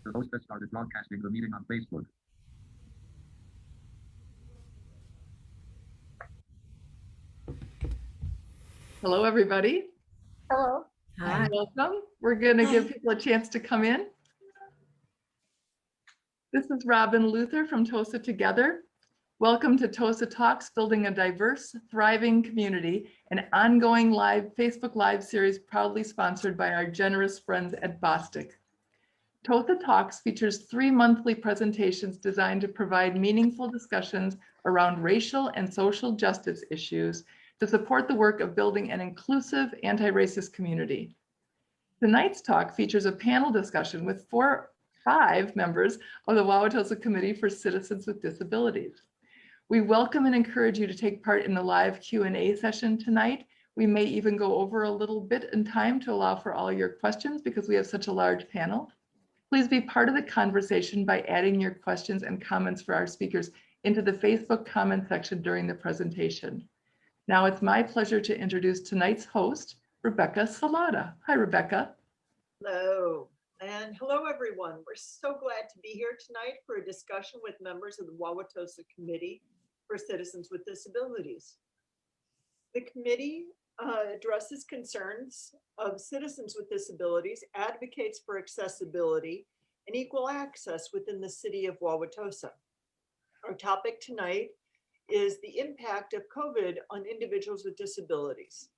The host has started broadcasting the meeting on Facebook. Hello, everybody. Hello. Hi. Welcome. We're going to give people a chance to come in. This is Robin Luther from Tosa Together. Welcome to Tosa Talks, Building a Diverse, Thriving Community, an ongoing live Facebook Live series proudly sponsored by our generous friends at Bostic. Tosa Talks features 3 monthly presentations designed to provide meaningful discussions around racial and social justice issues to support the work of building an inclusive anti-racist community. Tonight's talk features a panel discussion with 5 members of the Wauwatosa Committee for Citizens with Disabilities. We welcome and encourage you to take part in the live Q&A session tonight. We may even go over a little bit in time to allow for all your questions because we have such a large panel. Please be part of the conversation by adding your questions and comments for our speakers into the Facebook comment section during the presentation. Now it's my pleasure to introduce tonight's host, Rebecca Salata. Hi, Rebecca. Hello, and hello, everyone. We're so glad to be here tonight for a discussion with members of the Wauwatosa Committee for Citizens with Disabilities. The committee addresses concerns of citizens with disabilities, advocates for accessibility and equal access within the city of Wauwatosa. Our topic tonight is the impact of COVID on individuals with disabilities.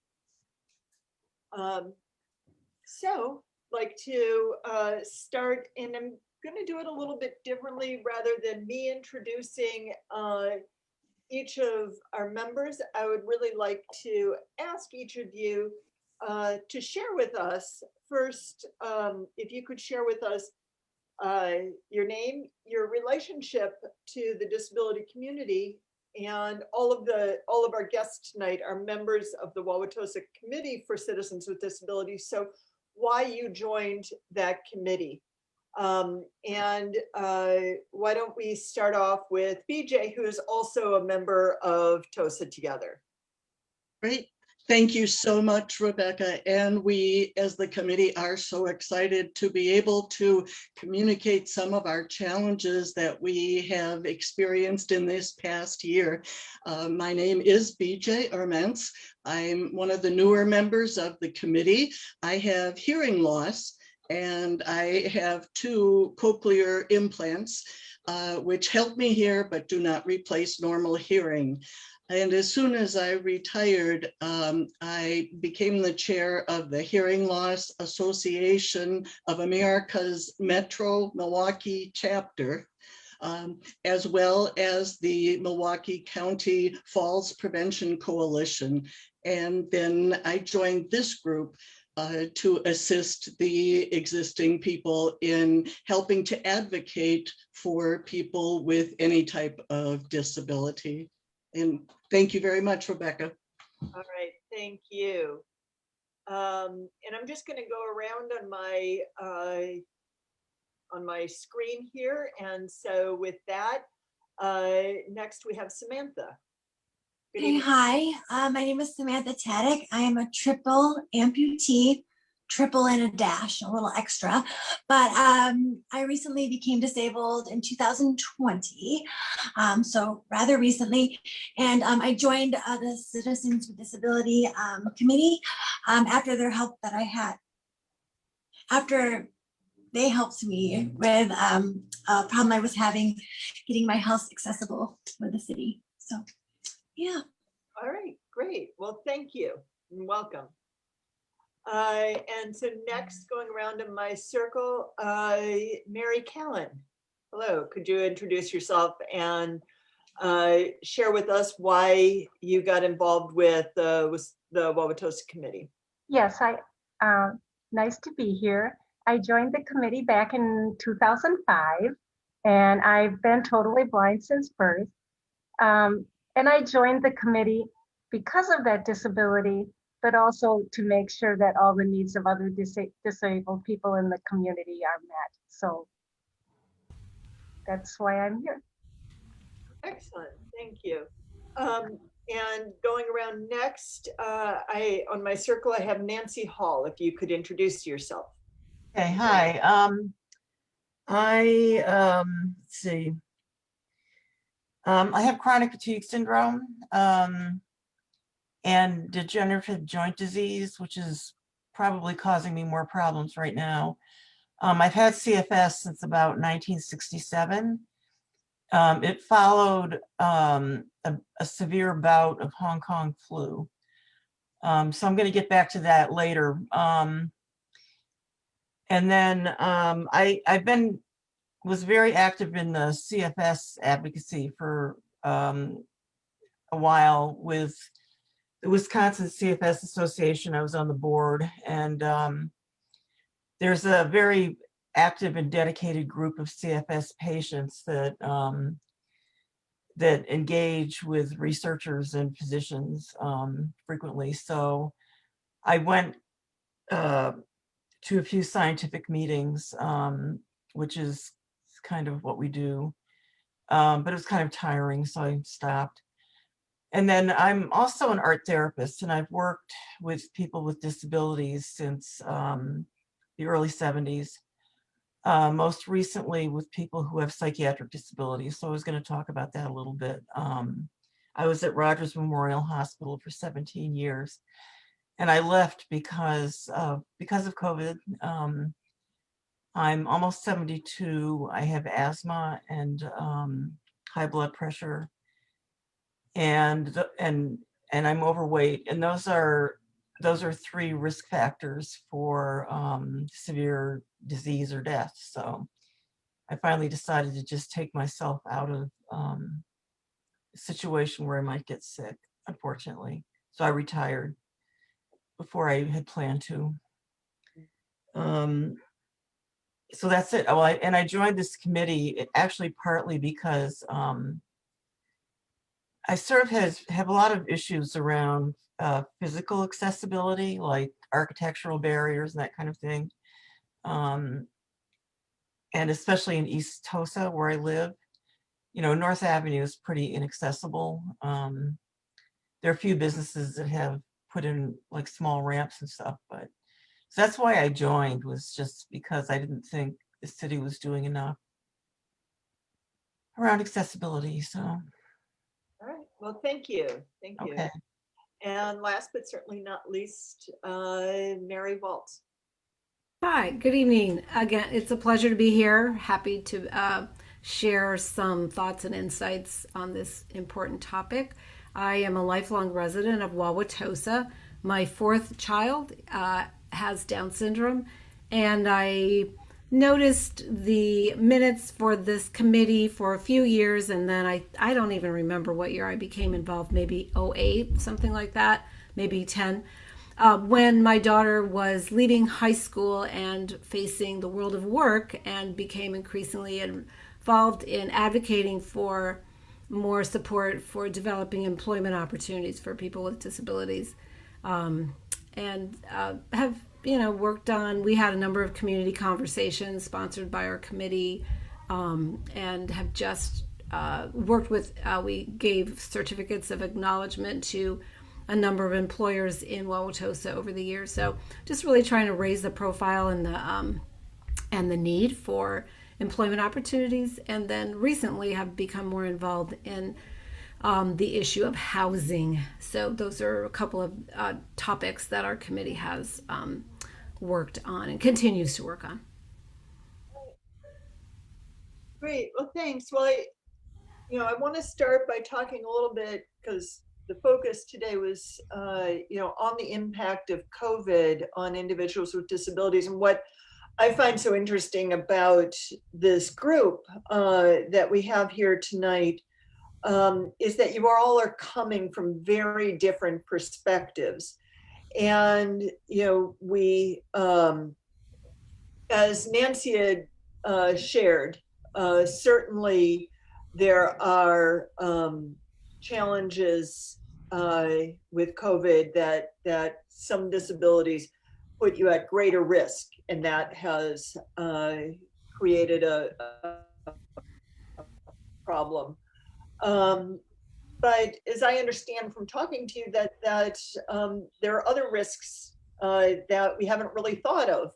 Like to start, and I'm going to do it a little bit differently rather than me introducing each of our members. I would really like to ask each of you to share with us first, if you could share with us your name, your relationship to the disability community, and all of our guests tonight are members of the Wauwatosa Committee for Citizens with Disabilities. So why you joined that committee. And why don't we start off with BJ, who is also a member of Tosa Together. Great. Thank you so much, Rebecca. And we, as the committee, are so excited to be able to communicate some of our challenges that we have experienced in this past year. My name is BJ Erments. I'm one of the newer members of the committee. I have hearing loss, and I have 2 cochlear implants, which help me hear but do not replace normal hearing. And as soon as I retired, I became the chair of the Hearing Loss Association of America's Metro Milwaukee chapter, as well as the Milwaukee County Falls Prevention Coalition. And then I joined this group to assist the existing people in helping to advocate for people with any type of disability. And thank you very much, Rebecca. All right, thank you. And I'm just going to go around on my screen here. And so with that, next we have Samantha. Hey, hi, my name is Samantha Taddick. I am a triple amputee, triple and a dash, a little extra, but I recently became disabled in 2020, so rather recently, and I joined the Citizens with Disability Committee after their help that I had, after they helped me with a problem I was having getting my house accessible for the city. So yeah. All right, great. Well, thank you and welcome. And so next, going around in my circle, Mary Callan. Hello, could you introduce yourself and share with us why you got involved with the Wauwatosa Committee? Yes, nice to be here. I joined the committee back in 2005, and I've been totally blind since birth. And I joined the committee because of that disability, but also to make sure that all the needs of other disabled people in the community are met. So that's why I'm here. Excellent, thank you. And going around next, on my circle, I have Nancy Hall. If you could introduce yourself. Okay, hi. Let's see. I have chronic fatigue syndrome and degenerative joint disease, which is probably causing me more problems right now. I've had CFS since about 1967. It followed a severe bout of Hong Kong flu. So I'm going to get back to that later. And then was very active in the CFS advocacy for a while with the Wisconsin CFS Association. I was on the board, and there's a very active and dedicated group of CFS patients that that engage with researchers and physicians frequently. So I went to a few scientific meetings, which is kind of what we do. But it was kind of tiring, so I stopped. And then I'm also an art therapist, and I've worked with people with disabilities since the early 70s, most recently with people who have psychiatric disabilities. So I was going to talk about that a little bit. I was at Rogers Memorial Hospital for 17 years, and I left because of COVID. I'm almost 72. I have asthma and high blood pressure, and I'm overweight, and those are 3 risk factors for severe disease or death. So I finally decided to just take myself out of a situation where I might get sick, unfortunately. So I retired before I had planned to. So that's it. Oh, I joined this committee actually partly because I sort of have a lot of issues around physical accessibility, like architectural barriers and that kind of thing. And especially in East Tosa, where I live, you know, North Avenue is pretty inaccessible. There are a few businesses that have put in like small ramps and stuff, but so that's why I joined, was just because I didn't think the city was doing enough around accessibility. So. All right. Well, thank you. Thank you. Okay. And last but certainly not least, Mary Waltz. Hi, good evening. Again, it's a pleasure to be here. Happy to share some thoughts and insights on this important topic. I am a lifelong resident of Wauwatosa. My 4th child has Down syndrome, and I noticed the minutes for this committee for a few years, and then I don't even remember what year I became involved, maybe 08, something like that, maybe 10. When my daughter was leaving high school and facing the world of work, and became increasingly involved in advocating for more support for developing employment opportunities for people with disabilities, and have worked on, we had a number of community conversations sponsored by our committee, and have just worked with, we gave certificates of acknowledgement to a number of employers in Wauwatosa over the years. So just really trying to raise the profile and the need for employment opportunities. And then recently have become more involved in the issue of housing. So those are a couple of topics that our committee has worked on and continues to work on. Great. Well, thanks. Well, I want to start by talking a little bit, because the focus today was, on the impact of COVID on individuals with disabilities. And what I find so interesting about this group that we have here tonight is that you all are coming from very different perspectives. And, we, as Nancy had shared, certainly there are challenges with COVID that some disabilities put you at greater risk, and that has created a problem. But as I understand from talking to you, that there are other risks that we haven't really thought of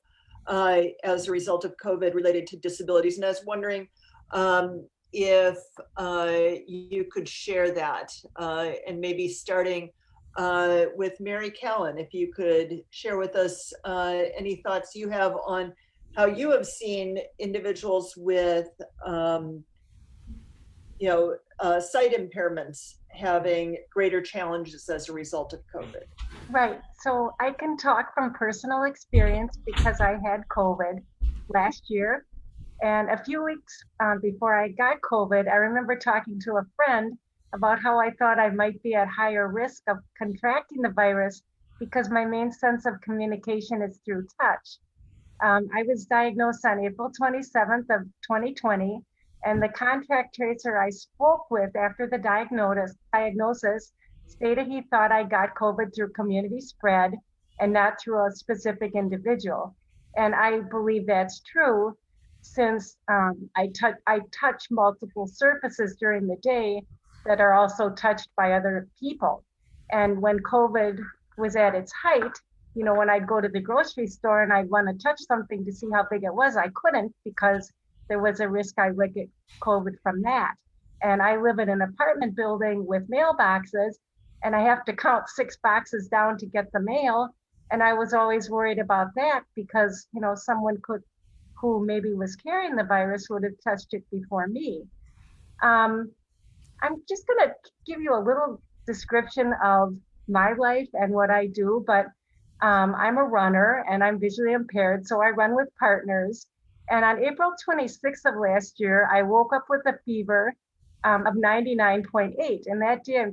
as a result of COVID related to disabilities. And I was wondering if you could share that, and maybe starting with Mary Callan, if you could share with us any thoughts you have on how you have seen individuals with sight impairments having greater challenges as a result of COVID. Right. So I can talk from personal experience because I had COVID last year. And a few weeks before I got COVID, I remember talking to a friend about how I thought I might be at higher risk of contracting the virus because my main sense of communication is through touch. I was diagnosed on April 27th of 2020, and the contact tracer I spoke with after the diagnosis stated he thought I got COVID through community spread and not through a specific individual. And I believe that's true since I touch multiple surfaces during the day that are also touched by other people. And when COVID was at its height, you know, when I'd go to the grocery store and I'd want to touch something to see how big it was, I couldn't because there was a risk I would get COVID from that. And I live in an apartment building with mailboxes, and I have to count 6 boxes down to get the mail. And I was always worried about that because, you know, someone who maybe was carrying the virus would have touched it before me. I'm just going to give you a little description of my life and what I do, but I'm a runner and I'm visually impaired, so I run with partners. And on April 26th of last year, I woke up with a fever of 99.8. And that day,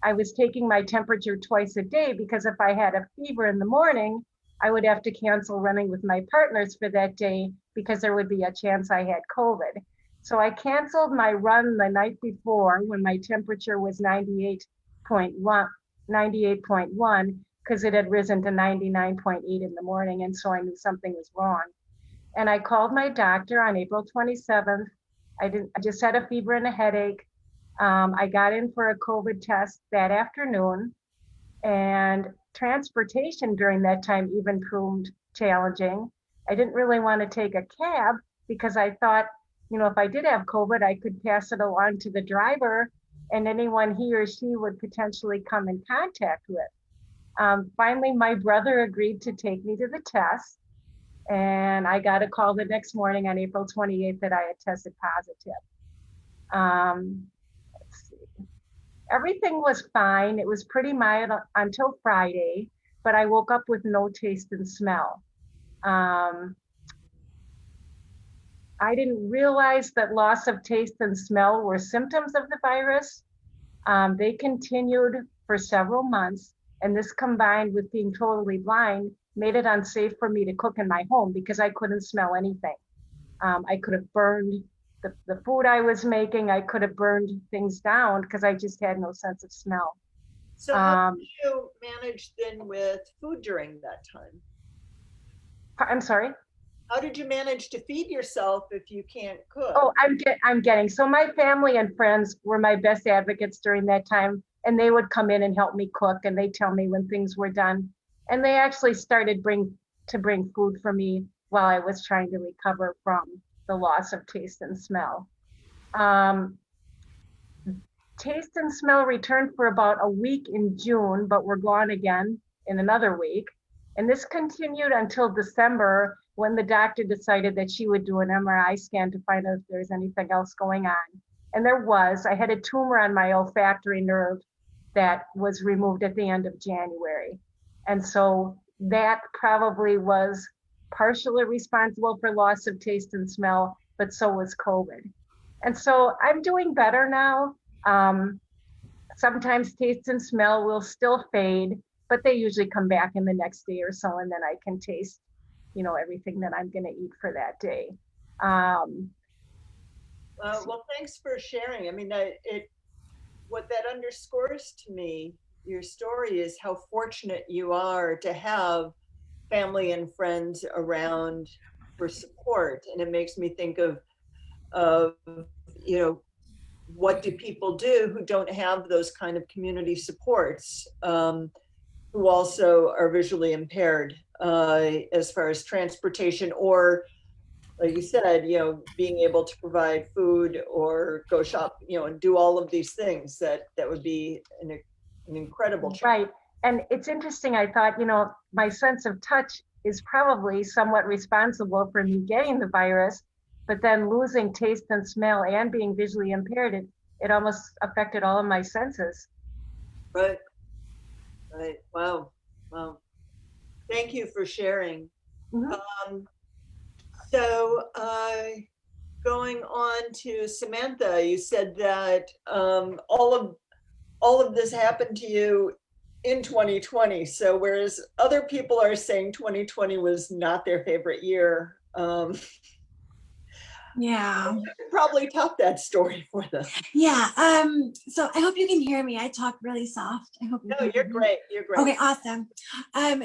I was taking my temperature twice a day because if I had a fever in the morning, I would have to cancel running with my partners for that day because there would be a chance I had COVID. So I canceled my run the night before when my temperature was 98.1 because it had risen to 99.8 in the morning. And so I knew something was wrong. And I called my doctor on April 27th. I just had a fever and a headache. I got in for a COVID test that afternoon, and transportation during that time even proved challenging. I didn't really want to take a cab because I thought, you know, if I did have COVID, I could pass it along to the driver and anyone he or she would potentially come in contact with. Finally, my brother agreed to take me to the test. And I got a call the next morning on April 28th that I had tested positive. Let's see. Everything was fine. It was pretty mild until Friday, but I woke up with no taste and smell. I didn't realize that loss of taste and smell were symptoms of the virus. They continued for several months, and this combined with being totally blind made it unsafe for me to cook in my home because I couldn't smell anything. I could have burned the food I was making. I could have burned things down because I just had no sense of smell. So how did you manage then with food during that time? I'm sorry? How did you manage to feed yourself if you can't cook? Oh, I'm getting, so my family and friends were my best advocates during that time, and they would come in and help me cook, and they'd tell me when things were done. And they actually started to bring food for me while I was trying to recover from the loss of taste and smell. Taste and smell returned for about a week in June, but were gone again in another week. And this continued until December when the doctor decided that she would do an MRI scan to find out if there's anything else going on. And there was. I had a tumor on my olfactory nerve that was removed at the end of January. And so that probably was partially responsible for loss of taste and smell, but so was COVID. And so I'm doing better now. Sometimes taste and smell will still fade, but they usually come back in the next day or so, and then I can taste, you know, everything that I'm going to eat for that day. Well, thanks for sharing. I mean, what that underscores to me, your story, is how fortunate you are to have family and friends around for support. And it makes me think of you know, what do people do who don't have those kind of community supports, who also are visually impaired? as far as transportation, or like you said, being able to provide food or go shop, and do all of these things, that would be an incredible challenge. Right. And it's interesting. I thought, my sense of touch is probably somewhat responsible for me getting the virus, but then losing taste and smell and being visually impaired, it almost affected all of my senses. Right. Wow. Thank you for sharing. Mm-hmm. So going on to Samantha, you said that all of this happened to you in 2020. So whereas other people are saying 2020 was not their favorite year, Yeah. probably top that story for them. Yeah. So I hope you can hear me. I talk really soft. I hope you No, can you're hear me. great. You're great. Okay, awesome.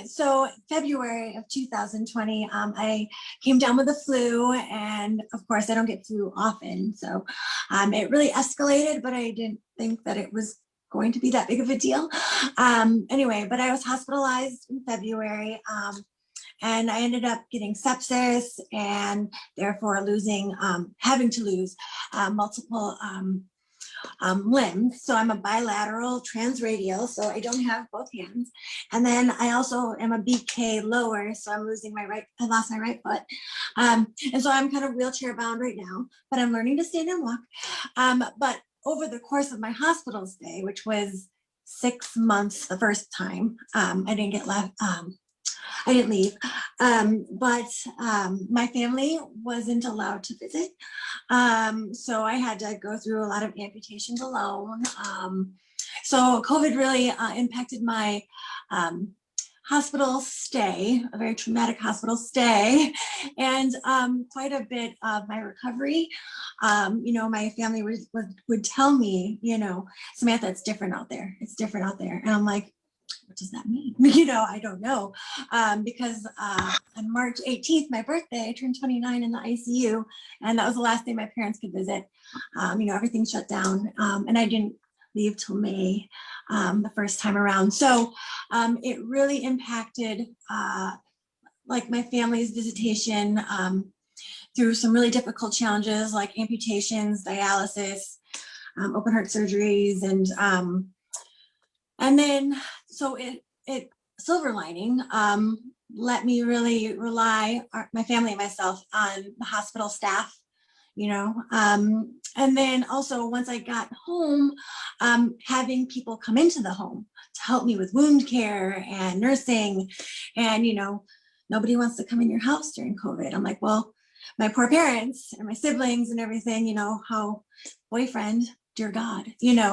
So February of 2020, I came down with the flu, and of course I don't get flu often. So it really escalated, but I didn't think that it was going to be that big of a deal. Anyway, but I was hospitalized in February. And I ended up getting sepsis and therefore having to lose multiple limbs. So I'm a bilateral transradial, so I don't have both hands. And then I also am a BK lower, so I'm losing I lost my right foot. And so I'm kind of wheelchair bound right now, but I'm learning to stand and walk. But over the course of my hospital stay, which was 6 months the first time, I didn't get left. I didn't leave, but my family wasn't allowed to visit. So I had to go through a lot of amputations alone. So COVID really impacted my hospital stay, a very traumatic hospital stay, and quite a bit of my recovery. My family would tell me, Samantha, it's different out there. It's different out there. And I'm like, what does that mean? I don't know. Because on March 18th, my birthday, I turned 29 in the ICU. And that was the last day my parents could visit. Everything shut down. And I didn't leave till May the first time around. So it really impacted my family's visitation through some really difficult challenges like amputations, dialysis, open heart surgeries, and then, so it silver lining, let me really rely, my family and myself, on the hospital staff, and then also once I got home, having people come into the home to help me with wound care and nursing, and, nobody wants to come in your house during COVID. I'm like, well, my poor parents and my siblings and everything, how boyfriend, dear God,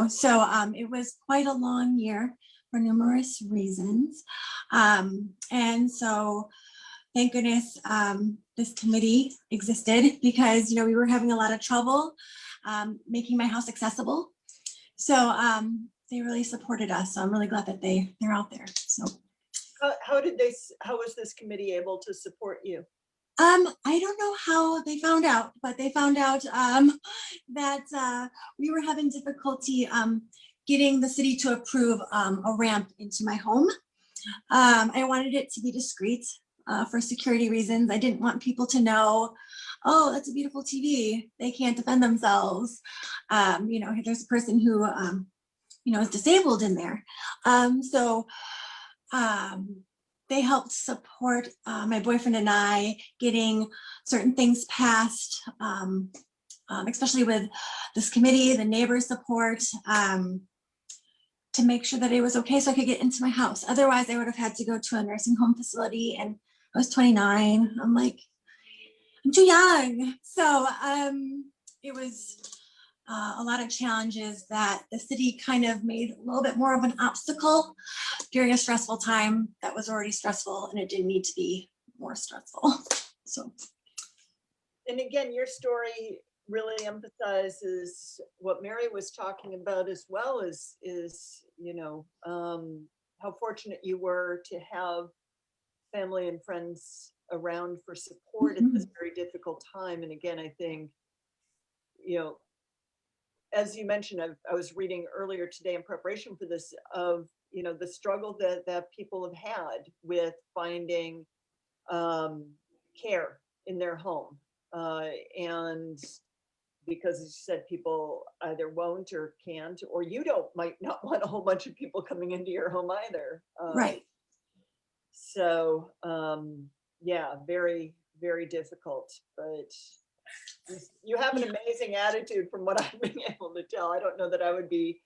so it was quite a long year for numerous reasons. And so thank goodness this committee existed, because, we were having a lot of trouble making my house accessible. So they really supported us. So I'm really glad that they're out there. So how was this committee able to support you? I don't know how they found out, but they found out that we were having difficulty getting the city to approve a ramp into my home. I wanted it to be discreet for security reasons. I didn't want people to know, oh, that's a beautiful TV. They can't defend themselves. There's a person who, is disabled in there. So they helped support my boyfriend and I getting certain things passed, especially with this committee, the neighbor support, to make sure that it was okay so I could get into my house. Otherwise, I would have had to go to a nursing home facility, and I was 29. I'm like, I'm too young. So it was a lot of challenges that the city kind of made a little bit more of an obstacle during a stressful time that was already stressful, and it didn't need to be more stressful. So. And again, your story really emphasizes what Mary was talking about as well, is how fortunate you were to have family and friends around for support at this very difficult time. And again, I think, as you mentioned, I was reading earlier today in preparation for this, of you know, the struggle that people have had with finding care in their home. And because as you said, people either won't or can't, or you might not want a whole bunch of people coming into your home either. Right. So yeah, very, very difficult, but you have an amazing attitude from what I've been able to tell. I don't know that I would be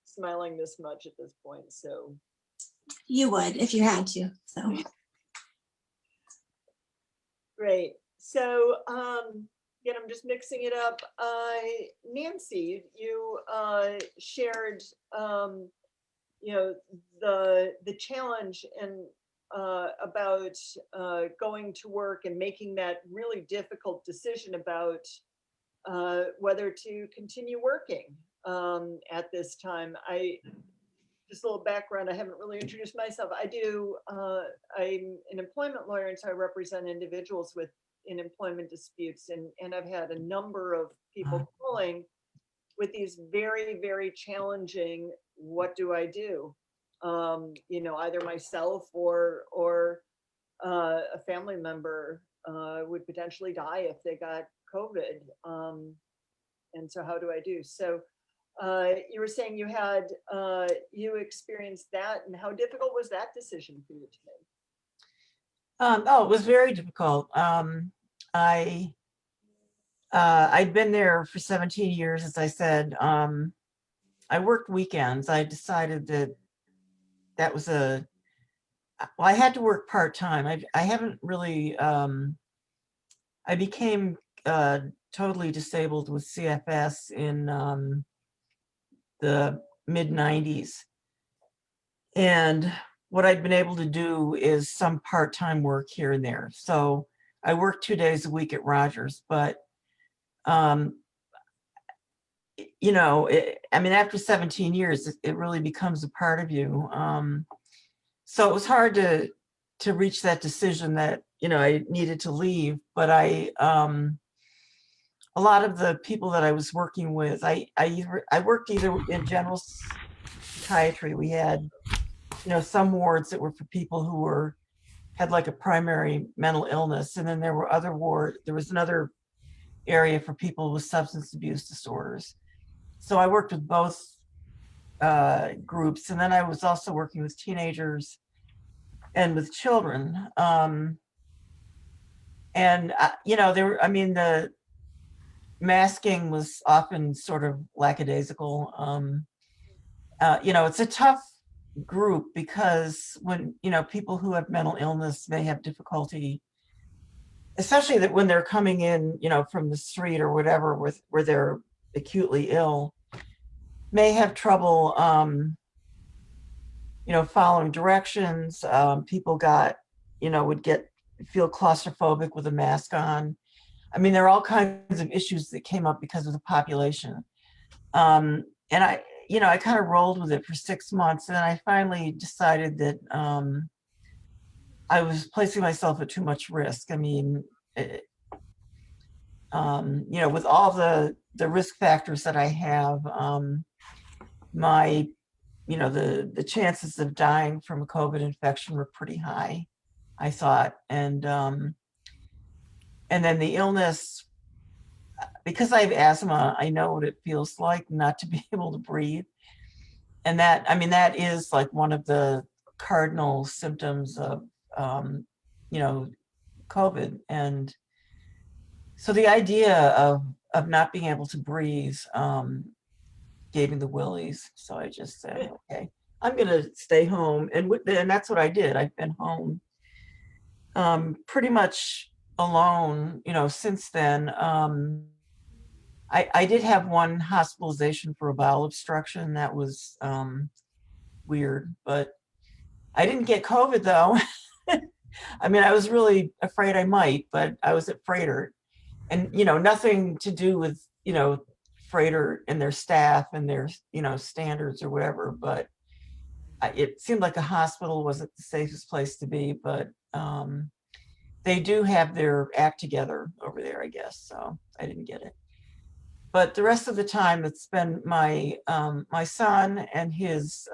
smiling this much at this point, so. You would if you had to. So Great. So again, I'm just mixing it up. Nancy, you shared, you know, the challenge and about going to work and making that really difficult decision about whether to continue working at this time. Just a little background, I haven't really introduced myself. I'm an employment lawyer, and so I represent individuals in employment disputes, and I've had a number of people calling with these very, very challenging, what do I do? You know, either myself or a family member would potentially die if they got COVID. And so how do I do? So you were saying you experienced that, and how difficult was that decision for you to make? Oh, it was very difficult. I'd been there for 17 years, as I said. I worked weekends. I decided that was well, I had to work part-time. I haven't really, I became totally disabled with CFS in the mid-90s. And what I'd been able to do is some part-time work here and there. So I worked 2 days a week at Rogers, but you know, I mean, after 17 years, it really becomes a part of you. So it was hard to reach that decision that, you know, I needed to leave, but a lot of the people that I was working with, I worked either in general psychiatry. We had, you know, some wards that were for people who had like a primary mental illness, and then there was another area for people with substance abuse disorders. So I worked with both groups, and then I was also working with teenagers and with children. And you know, the masking was often sort of lackadaisical. You know, it's a tough group because when, you know, people who have mental illness may have difficulty, especially that when they're coming in, you know, from the street or whatever, where they're acutely ill, may have trouble, you know, following directions. People would feel claustrophobic with a mask on. I mean, there are all kinds of issues that came up because of the population. And I kind of rolled with it for 6 months, and then I finally decided that I was placing myself at too much risk. I mean, you know, with all the risk factors that I have, the chances of dying from a COVID infection were pretty high, I thought. And then the illness, because I have asthma, I know what it feels like not to be able to breathe. And that is like one of the cardinal symptoms of, you know, COVID. And so the idea of not being able to breathe gave me the willies. So I just said, okay, I'm going to stay home. And that's what I did. I've been home pretty much alone, you know, since then. I did have one hospitalization for a bowel obstruction. That was weird, but I didn't get COVID though. I mean, I was really afraid I might, but I was at Freighter, and, you know, nothing to do with, you know, Freighter and their staff and their, you know, standards or whatever, but it seemed like a hospital wasn't the safest place to be, but they do have their act together over there, I guess. So I didn't get it. But the rest of the time, it's been my my son and his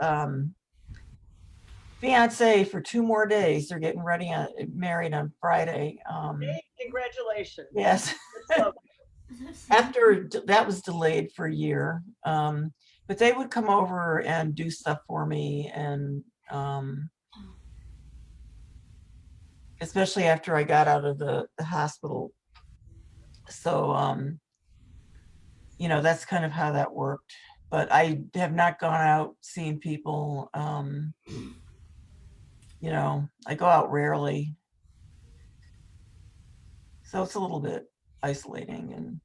fiance for 2 more days. They're getting ready married on Friday. Hey, congratulations. Yes. That's lovely. After that was delayed for a year, but they would come over and do stuff for me, and especially after I got out of the hospital. So you know, that's kind of how that worked. But I have not gone out seeing people. You know, I go out rarely, so it's a little bit isolating. And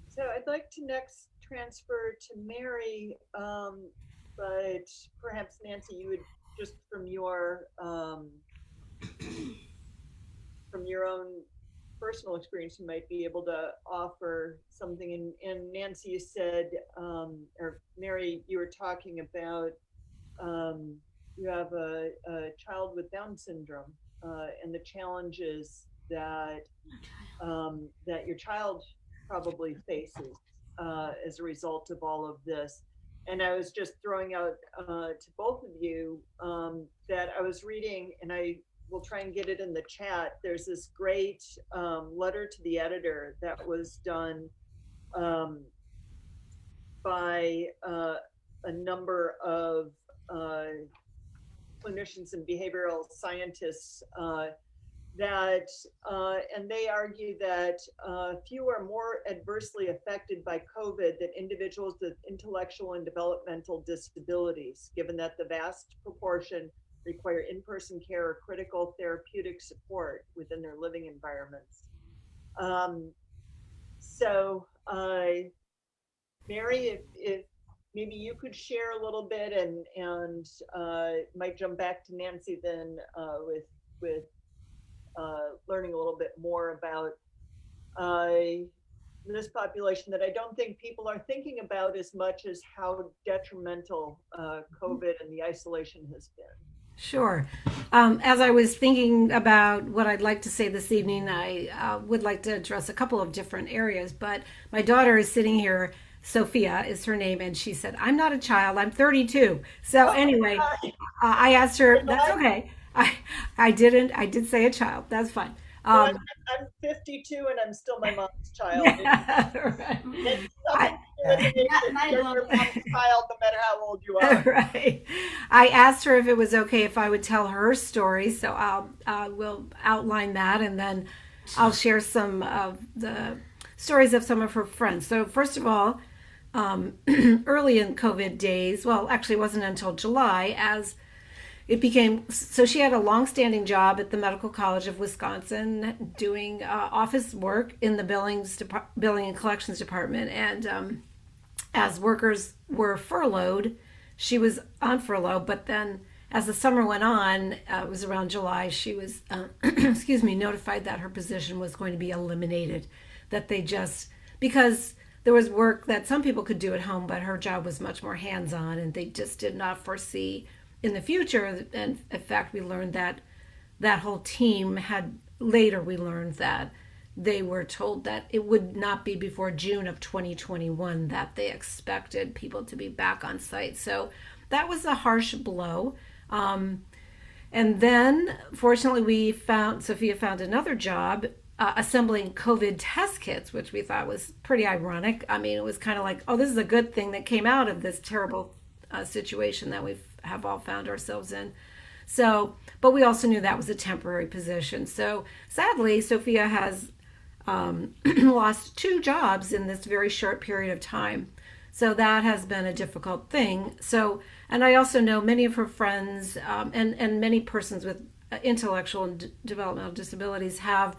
So I'd like to next transfer to Mary, but perhaps Nancy, you would just from your own personal experience, you might be able to offer something. And Nancy, you said, or Mary, you were talking about you have a child with Down syndrome and the challenges that that your child probably faces as a result of all of this. And I was just throwing out to both of you that I was reading, and I will try and get it in the chat. There's this great letter to the editor that was done by a number of clinicians and behavioral scientists and they argue that few are more adversely affected by COVID than individuals with intellectual and developmental disabilities, given that the vast proportion require in-person care or critical therapeutic support within their living environments. Mary, if maybe you could share a little bit, and might jump back to Nancy then with learning a little bit more about this population that I don't think people are thinking about as much as how detrimental COVID and the isolation has been. Sure. As I was thinking about what I'd like to say this evening, I would like to address a couple of different areas, but my daughter is sitting here. Sophia is her name, and she said, "I'm not a child, I'm 32. So anyway, I asked her, that's okay. I did say a child, that's fine. I'm 52 and I'm still my mom's child. Yeah, right. You're your mom's child no matter how old you are. Right. I asked her if it was okay if I would tell her story, so we'll outline that, and then I'll share some of the stories of some of her friends. So first of all, early in COVID days, well, actually it wasn't until July, as it became, so she had a long-standing job at the Medical College of Wisconsin doing office work in the billing and collections department. And as workers were furloughed, she was on furlough, but then as the summer went on, it was around July, she was, notified that her position was going to be eliminated, that they just, because there was work that some people could do at home, but her job was much more hands-on, and they just did not foresee in the future. And in fact, we learned that that whole team we learned that they were told that it would not be before June of 2021 that they expected people to be back on site. So that was a harsh blow. And then fortunately Sophia found another job assembling COVID test kits, which we thought was pretty ironic. I mean, it was kind of like, oh, this is a good thing that came out of this terrible situation that we have all found ourselves in. So, but we also knew that was a temporary position. So sadly, Sophia has lost 2 jobs in this very short period of time. So that has been a difficult thing. So, and I also know many of her friends and many persons with intellectual and developmental disabilities have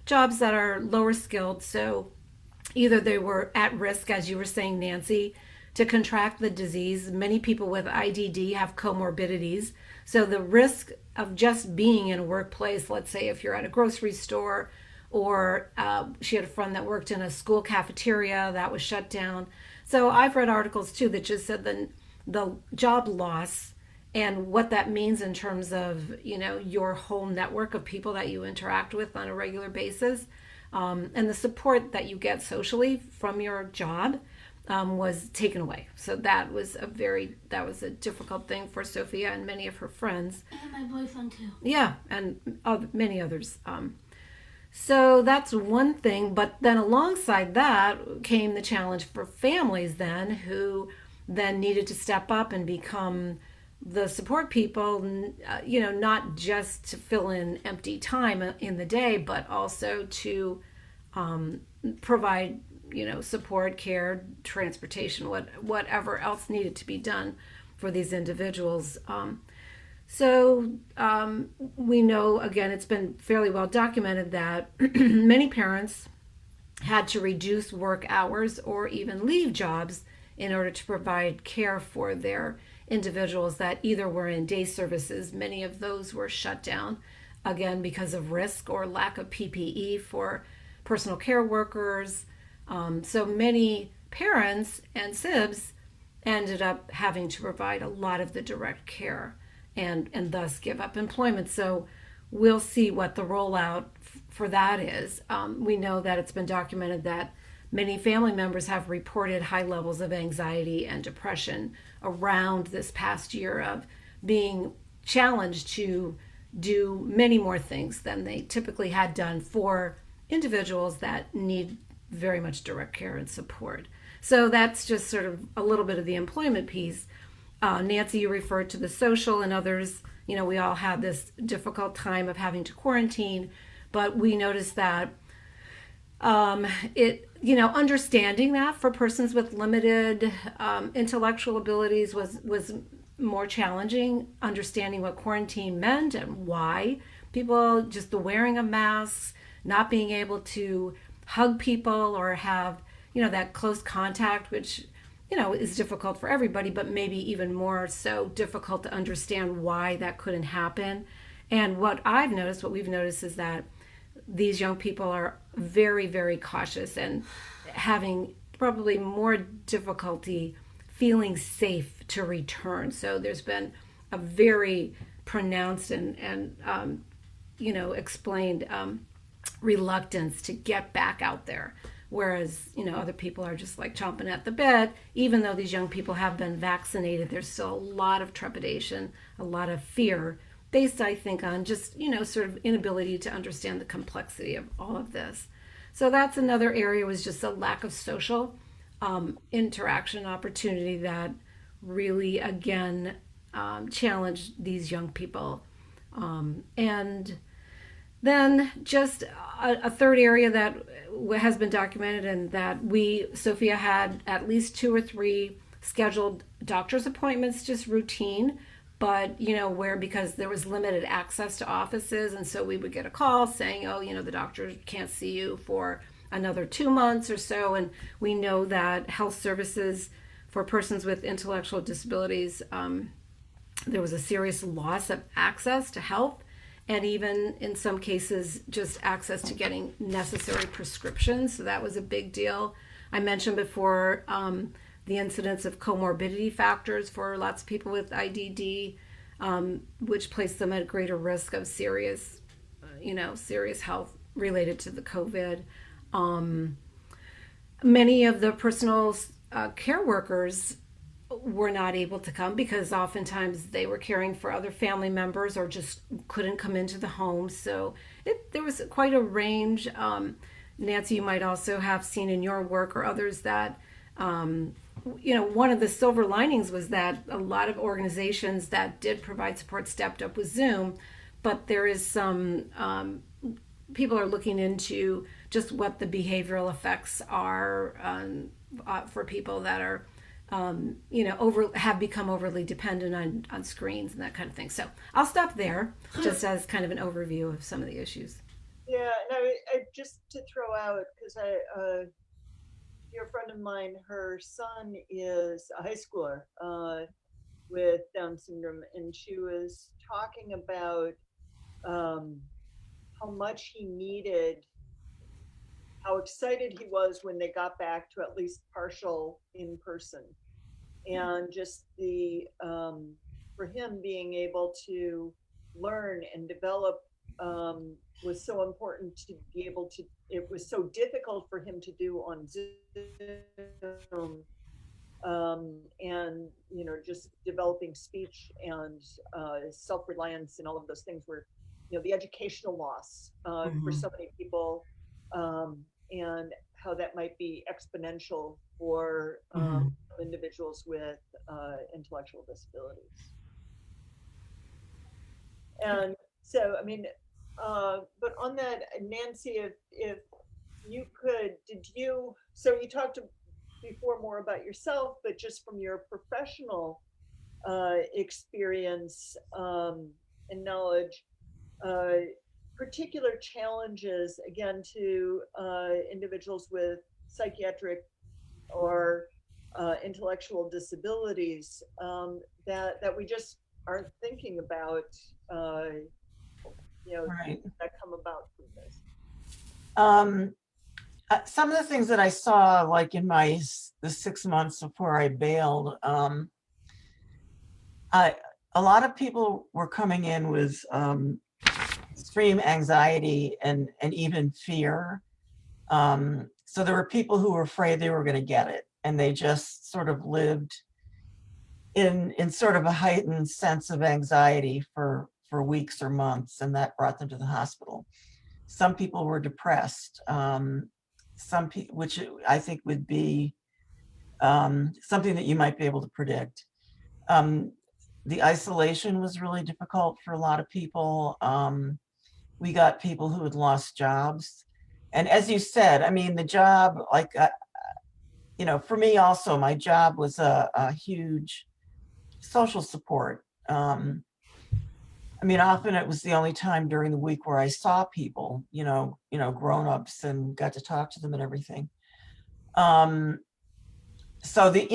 jobs that are lower skilled. So either they were at risk, as you were saying, Nancy, to contract the disease. Many people with IDD have comorbidities. So the risk of just being in a workplace, let's say if you're at a grocery store, or she had a friend that worked in a school cafeteria that was shut down. So I've read articles too that just said the job loss and what that means in terms of, your whole network of people that you interact with on a regular basis, and the support that you get socially from your job. was taken away. So that was a difficult thing for Sophia and many of her friends. And my boyfriend too. Yeah, and many others. So that's one thing. But then alongside that came the challenge for families then, who then needed to step up and become the support people, not just to fill in empty time in the day, but also to provide, support, care, transportation, whatever else needed to be done for these individuals. So we know, again, it's been fairly well documented that many parents had to reduce work hours or even leave jobs in order to provide care for their individuals that either were in day services. Many of those were shut down, again, because of risk or lack of PPE for personal care workers. So many parents and SIBs ended up having to provide a lot of the direct care and thus give up employment. So we'll see what the rollout for that is. We know that it's been documented that many family members have reported high levels of anxiety and depression around this past year of being challenged to do many more things than they typically had done for individuals that need very much direct care and support. So that's just sort of a little bit of the employment piece. Nancy, you referred to the social, and others, we all had this difficult time of having to quarantine, but we noticed that understanding that for persons with limited intellectual abilities was more challenging. Understanding what quarantine meant and why people, just the wearing of masks, not being able to hug people or have that close contact, which is difficult for everybody, but maybe even more so difficult to understand why that couldn't happen. And what we've noticed is that these young people are very, very cautious and having probably more difficulty feeling safe to return. So there's been a very pronounced and explained reluctance to get back out there. Whereas, other people are just like chomping at the bit. Even though these young people have been vaccinated, there's still a lot of trepidation, a lot of fear, based, I think, on just, sort of inability to understand the complexity of all of this. So that's another area, was just a lack of social interaction opportunity that really, again, challenged these young people. And then just a third area that has been documented, and that Sophia had at least 2 or 3 scheduled doctor's appointments, just routine, but where, because there was limited access to offices, and so we would get a call saying, the doctor can't see you for another 2 months or so. And we know that health services for persons with intellectual disabilities, there was a serious loss of access to health, and even in some cases just access to getting necessary prescriptions. So that was a big deal. I mentioned before the incidence of comorbidity factors for lots of people with IDD, which placed them at greater risk of serious health related to the COVID. Many of the personal care workers were not able to come because oftentimes they were caring for other family members or just couldn't come into the home. So there was quite a range. Nancy, you might also have seen in your work or others that, one of the silver linings was that a lot of organizations that did provide support stepped up with Zoom, but there is some, people are looking into just what the behavioral effects are for people that are have become overly dependent on screens and that kind of thing. So I'll stop there, just as kind of an overview of some of the issues. Yeah, and I just to throw out, because dear friend of mine, her son is a high schooler with Down syndrome, and she was talking about how much he needed, how excited he was when they got back to at least partial in person. And just the for him being able to learn and develop was so important to be able to, it was so difficult for him to do on Zoom and just developing speech and self-reliance and all of those things were, the educational loss for so many people, and how that might be exponential for individuals with intellectual disabilities. And so, I mean, but on that, Nancy, if you could, so you talked before more about yourself, but just from your professional experience and knowledge, particular challenges, again, to individuals with psychiatric or intellectual disabilities that we just aren't thinking about, Right. that come about from this. Some of the things that I saw, like in the 6 months before I bailed, a lot of people were coming in with extreme anxiety and even fear. So there were people who were afraid they were going to get it, and they just sort of lived in sort of a heightened sense of anxiety for weeks or months, and that brought them to the hospital. Some people were depressed. Some people, which I think would be something that you might be able to predict. The isolation was really difficult for a lot of people. We got people who had lost jobs. And as you said, I mean, the job, like, for me also, my job was a huge social support. I mean, often it was the only time during the week where I saw people, grown-ups, and got to talk to them and everything. So the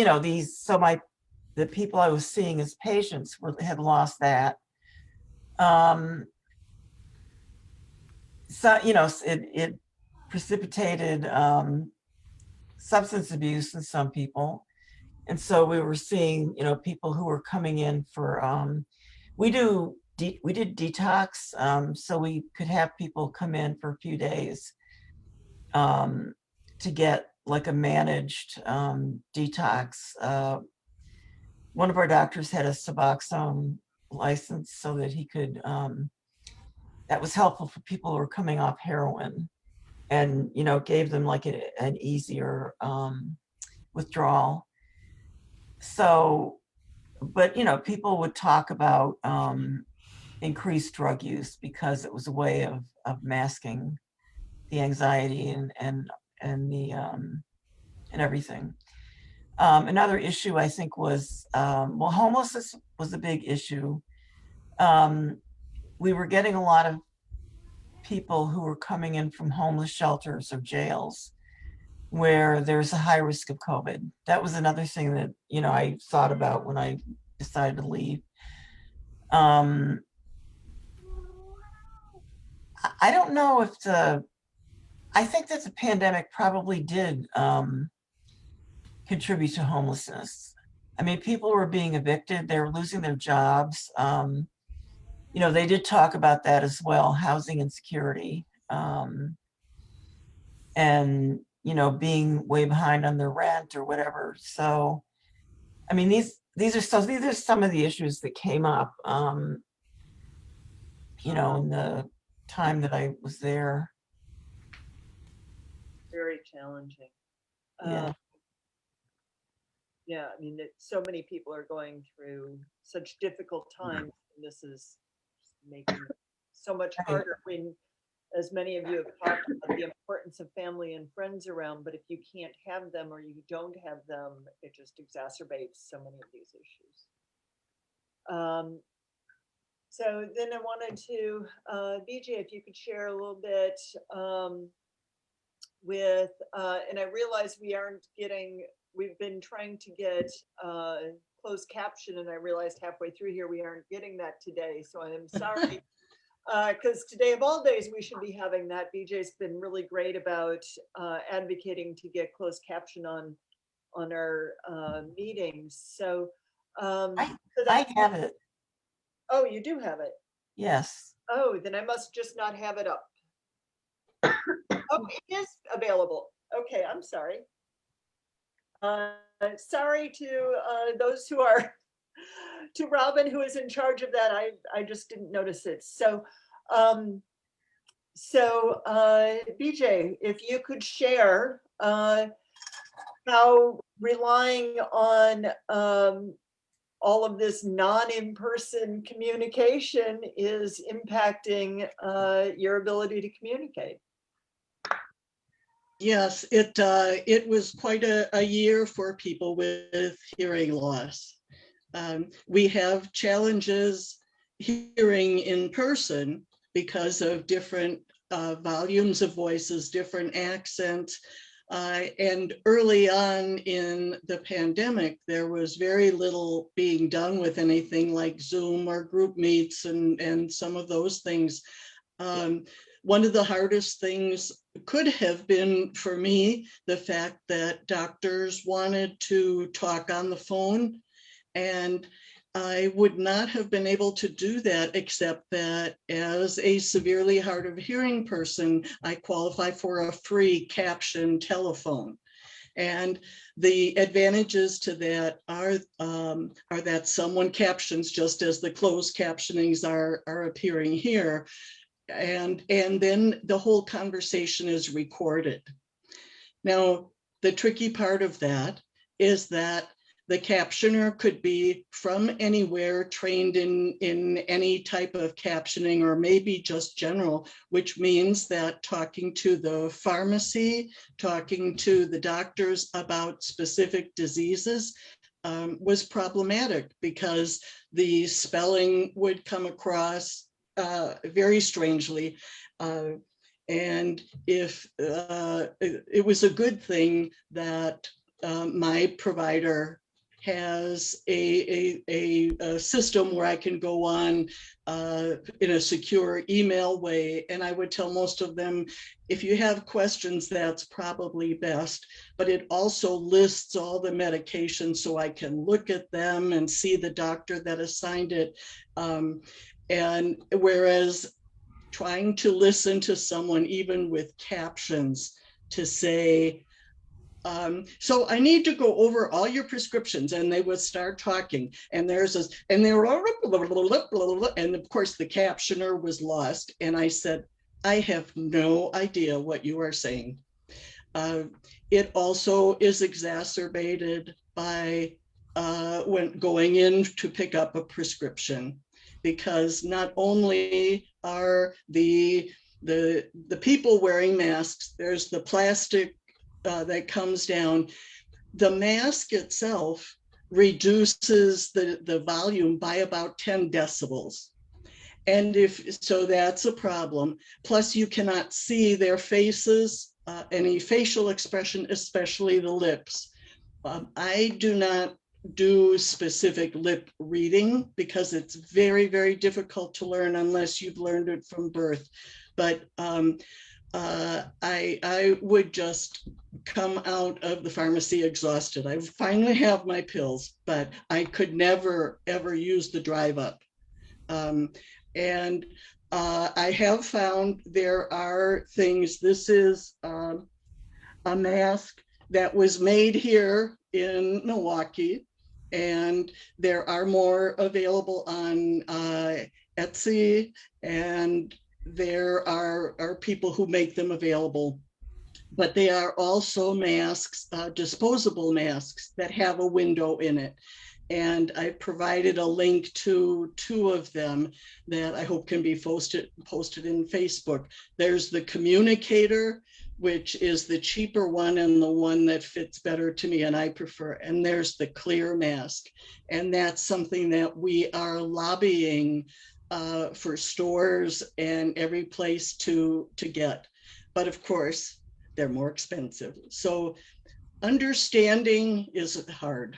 people I was seeing as patients had lost that. So, it precipitated substance abuse in some people. And so we were seeing, people who were coming in for, we did detox, so we could have people come in for a few days to get like a managed detox. One of our doctors had a Suboxone license so that he could, that was helpful for people who were coming off heroin, and, gave them like an easier withdrawal. So, but, people would talk about increased drug use because it was a way of masking the anxiety and the and everything. Another issue I think was, homelessness was a big issue. We were getting a lot of people who were coming in from homeless shelters or jails where there's a high risk of COVID. That was another thing that, I thought about when I decided to leave. I don't know if I think that the pandemic probably did contribute to homelessness. I mean, people were being evicted, they were losing their jobs. They did talk about that as well, housing insecurity, and, being way behind on their rent or whatever. So, I mean, these are some of the issues that came up, in the time that I was there. Very challenging. Yeah. Yeah, I mean, so many people are going through such difficult times, and this is making it so much harder when, as many of you have talked about, the importance of family and friends around, but if you can't have them or you don't have them, it just exacerbates so many of these issues. So then I wanted to, BJ, if you could share a little bit with, and I realize we've been trying to get closed caption, and I realized halfway through here we aren't getting that today. So I am sorry, because today of all days we should be having that. BJ's been really great about advocating to get closed caption on our meetings. So I have it. Oh, you do have it? Yes. Oh, then I must just not have it up. Oh, it is available. Okay, I'm sorry. Sorry to those who are, to Robin, who is in charge of that. I just didn't notice it. So, BJ, if you could share how relying on all of this non-in-person communication is impacting your ability to communicate. Yes, it was quite a year for people with hearing loss. We have challenges hearing in person because of different volumes of voices, different accents. And early on in the pandemic, there was very little being done with anything like Zoom or group meets and some of those things. One of the hardest things could have been for me, the fact that doctors wanted to talk on the phone, and I would not have been able to do that, except that as a severely hard of hearing person, I qualify for a free caption telephone. And the advantages to that are that someone captions just as the closed captionings are appearing here. And then the whole conversation is recorded. Now, the tricky part of that is that the captioner could be from anywhere, trained in any type of captioning, or maybe just general, which means that talking to the pharmacy, talking to the doctors about specific diseases was problematic, because the spelling would come across very strangely. And if it was a good thing that my provider has a system where I can go on in a secure email way. And I would tell most of them, if you have questions, that's probably best. But it also lists all the medications so I can look at them and see the doctor that assigned it. And whereas trying to listen to someone, even with captions, to say, so I need to go over all your prescriptions, and they would start talking, and there's this, and they were, and of course the captioner was lost. And I said, I have no idea what you are saying. It also is exacerbated by when going in to pick up a prescription, because not only are the people wearing masks, there's the plastic that comes down. The mask itself reduces the volume by about 10 decibels. And so that's a problem. Plus you cannot see their faces, any facial expression, especially the lips. I do not do specific lip reading because it's very, very difficult to learn unless you've learned it from birth. But I would just come out of the pharmacy exhausted. I finally have my pills, but I could never, ever use the drive up. And I have found there are things. This is a mask that was made here in Milwaukee, and there are more available on Etsy, and there are people who make them available. But they are also masks, disposable masks that have a window in it. And I provided a link to 2 of them that I hope can be posted in Facebook. There's the communicator, which is the cheaper one and the one that fits better to me and I prefer. And there's the clear mask. And that's something that we are lobbying for stores and every place to get. But of course, they're more expensive. So understanding is hard.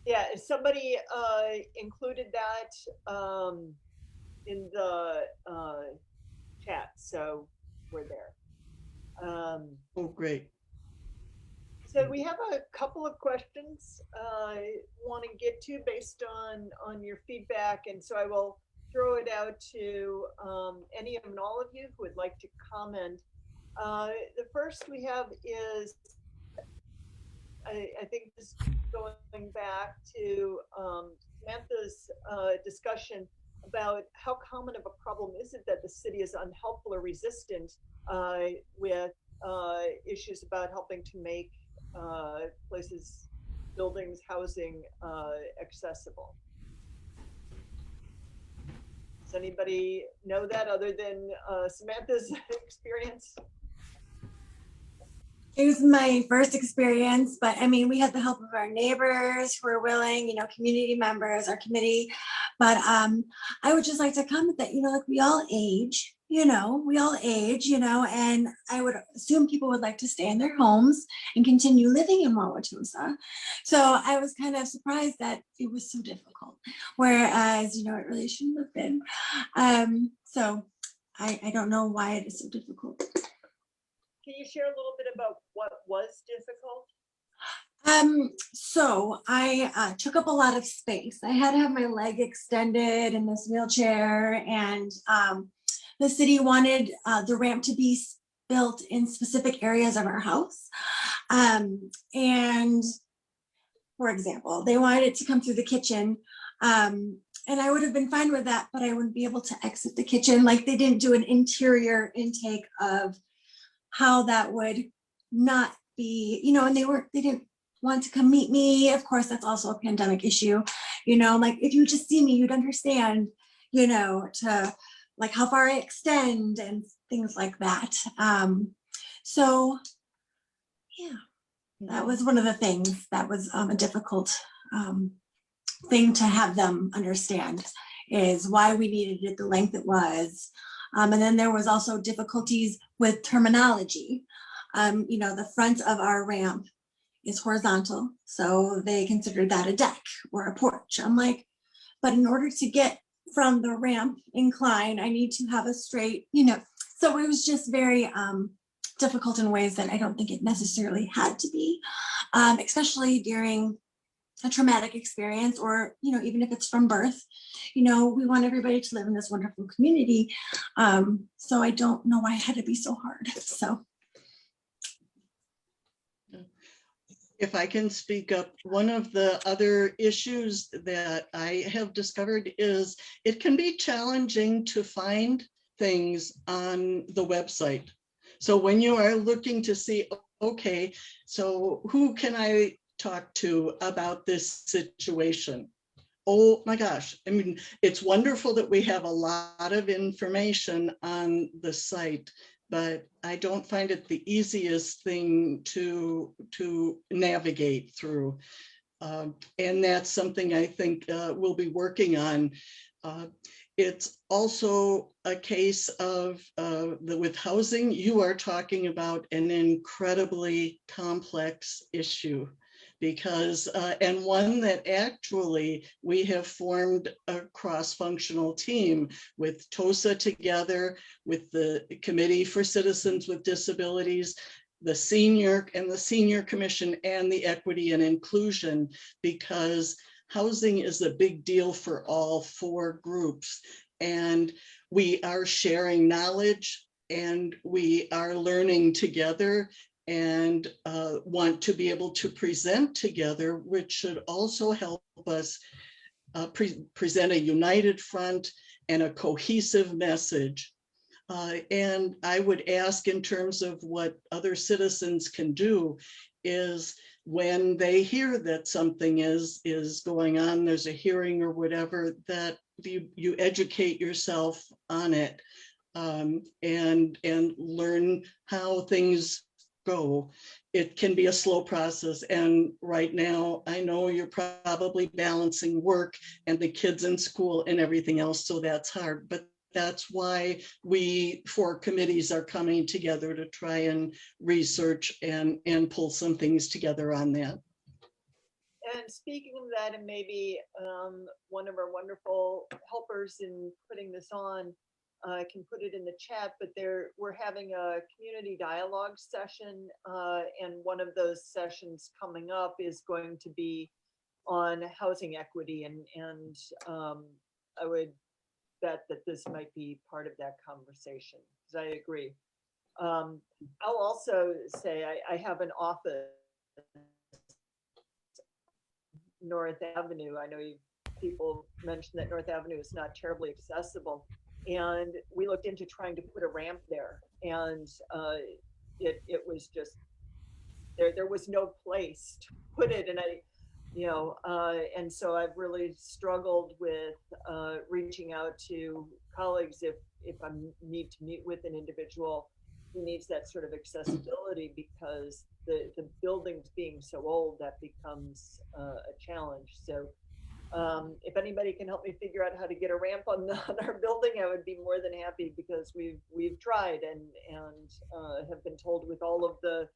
Yeah, somebody included that in the chat, so we're there. Oh, great. So we have a couple of questions I want to get to based on your feedback, and so I will throw it out to any and all of you who would like to comment. The first we have is I think this going back to Samantha's discussion about how common of a problem is it that the city is unhelpful or resistant with issues about helping to make places, buildings, housing accessible. Does anybody know that other than Samantha's experience? It was my first experience, but I mean, we had the help of our neighbors who were willing, community members, our committee. But I would just like to comment that, like we all age, and I would assume people would like to stay in their homes and continue living in Wauwatosa. So I was kind of surprised that it was so difficult, whereas, it really shouldn't have been. So I don't know why it is so difficult. Can you share a little bit about what was difficult? So I took up a lot of space. I had to have my leg extended in this wheelchair, and the city wanted the ramp to be built in specific areas of our house. And for example, they wanted it to come through the kitchen. And I would have been fine with that, but I wouldn't be able to exit the kitchen. Like, they didn't do an interior intake of how that would not be, and they didn't want to come meet me. Of course, that's also a pandemic issue, like if you just see me, you'd understand, to like how far I extend and things like that. So yeah, that was one of the things that was a difficult thing to have them understand, is why we needed it the length it was. And then there was also difficulties with terminology. The front of our ramp is horizontal, so they considered that a deck or a porch. I'm like, but in order to get from the ramp incline, I need to have a straight, so it was just very difficult in ways that I don't think it necessarily had to be, especially during a traumatic experience, or even if it's from birth. We want everybody to live in this wonderful community, so I don't know why it had to be so hard. So if I can speak up, one of the other issues that I have discovered is it can be challenging to find things on the website. So when you are looking to see, okay, so who can I talk to about this situation? Oh my gosh, I mean, it's wonderful that we have a lot of information on the site, but I don't find it the easiest thing to navigate through. And that's something I think we'll be working on. It's also a case of with housing, you are talking about an incredibly complex issue, because and one that actually we have formed a cross-functional team with Tosa together, with the Committee for Citizens with Disabilities, the Senior Commission, and the Equity and Inclusion, because housing is a big deal for all four groups. And we are sharing knowledge, and we are learning together, and want to be able to present together, which should also help us present a united front and a cohesive message. And I would ask, in terms of what other citizens can do, is when they hear that something is going on, there's a hearing or whatever, that you educate yourself on it, and learn how things go. It can be a slow process, and right now I know you're probably balancing work and the kids in school and everything else, so that's hard. But that's why we four committees are coming together to try and research and pull some things together on that. And speaking of that, and maybe one of our wonderful helpers in putting this on can put it in the chat, but we're having a community dialogue session, and one of those sessions coming up is going to be on housing equity, and I would bet that this might be part of that conversation, because I agree. I'll also say I have an office North Avenue. I know people mentioned that North Avenue is not terribly accessible. And we looked into trying to put a ramp there. And it was just, there was no place to put it. And and so I've really struggled with reaching out to colleagues if I need to meet with an individual who needs that sort of accessibility, because the buildings being so old, that becomes a challenge. So if anybody can help me figure out how to get a ramp on our building, I would be more than happy, because we've tried and have been told with all of the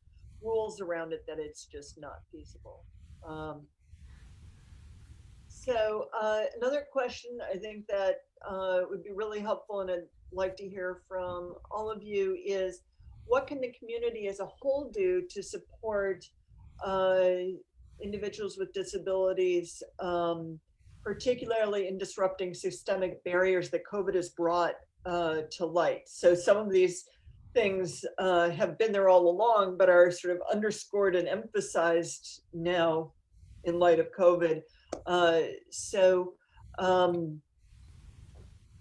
rules around it that it's just not feasible. So another question I think that would be really helpful, and I'd like to hear from all of you, is what can the community as a whole do to support individuals with disabilities, particularly in disrupting systemic barriers that COVID has brought to light? So some of these things have been there all along, but are sort of underscored and emphasized now in light of COVID.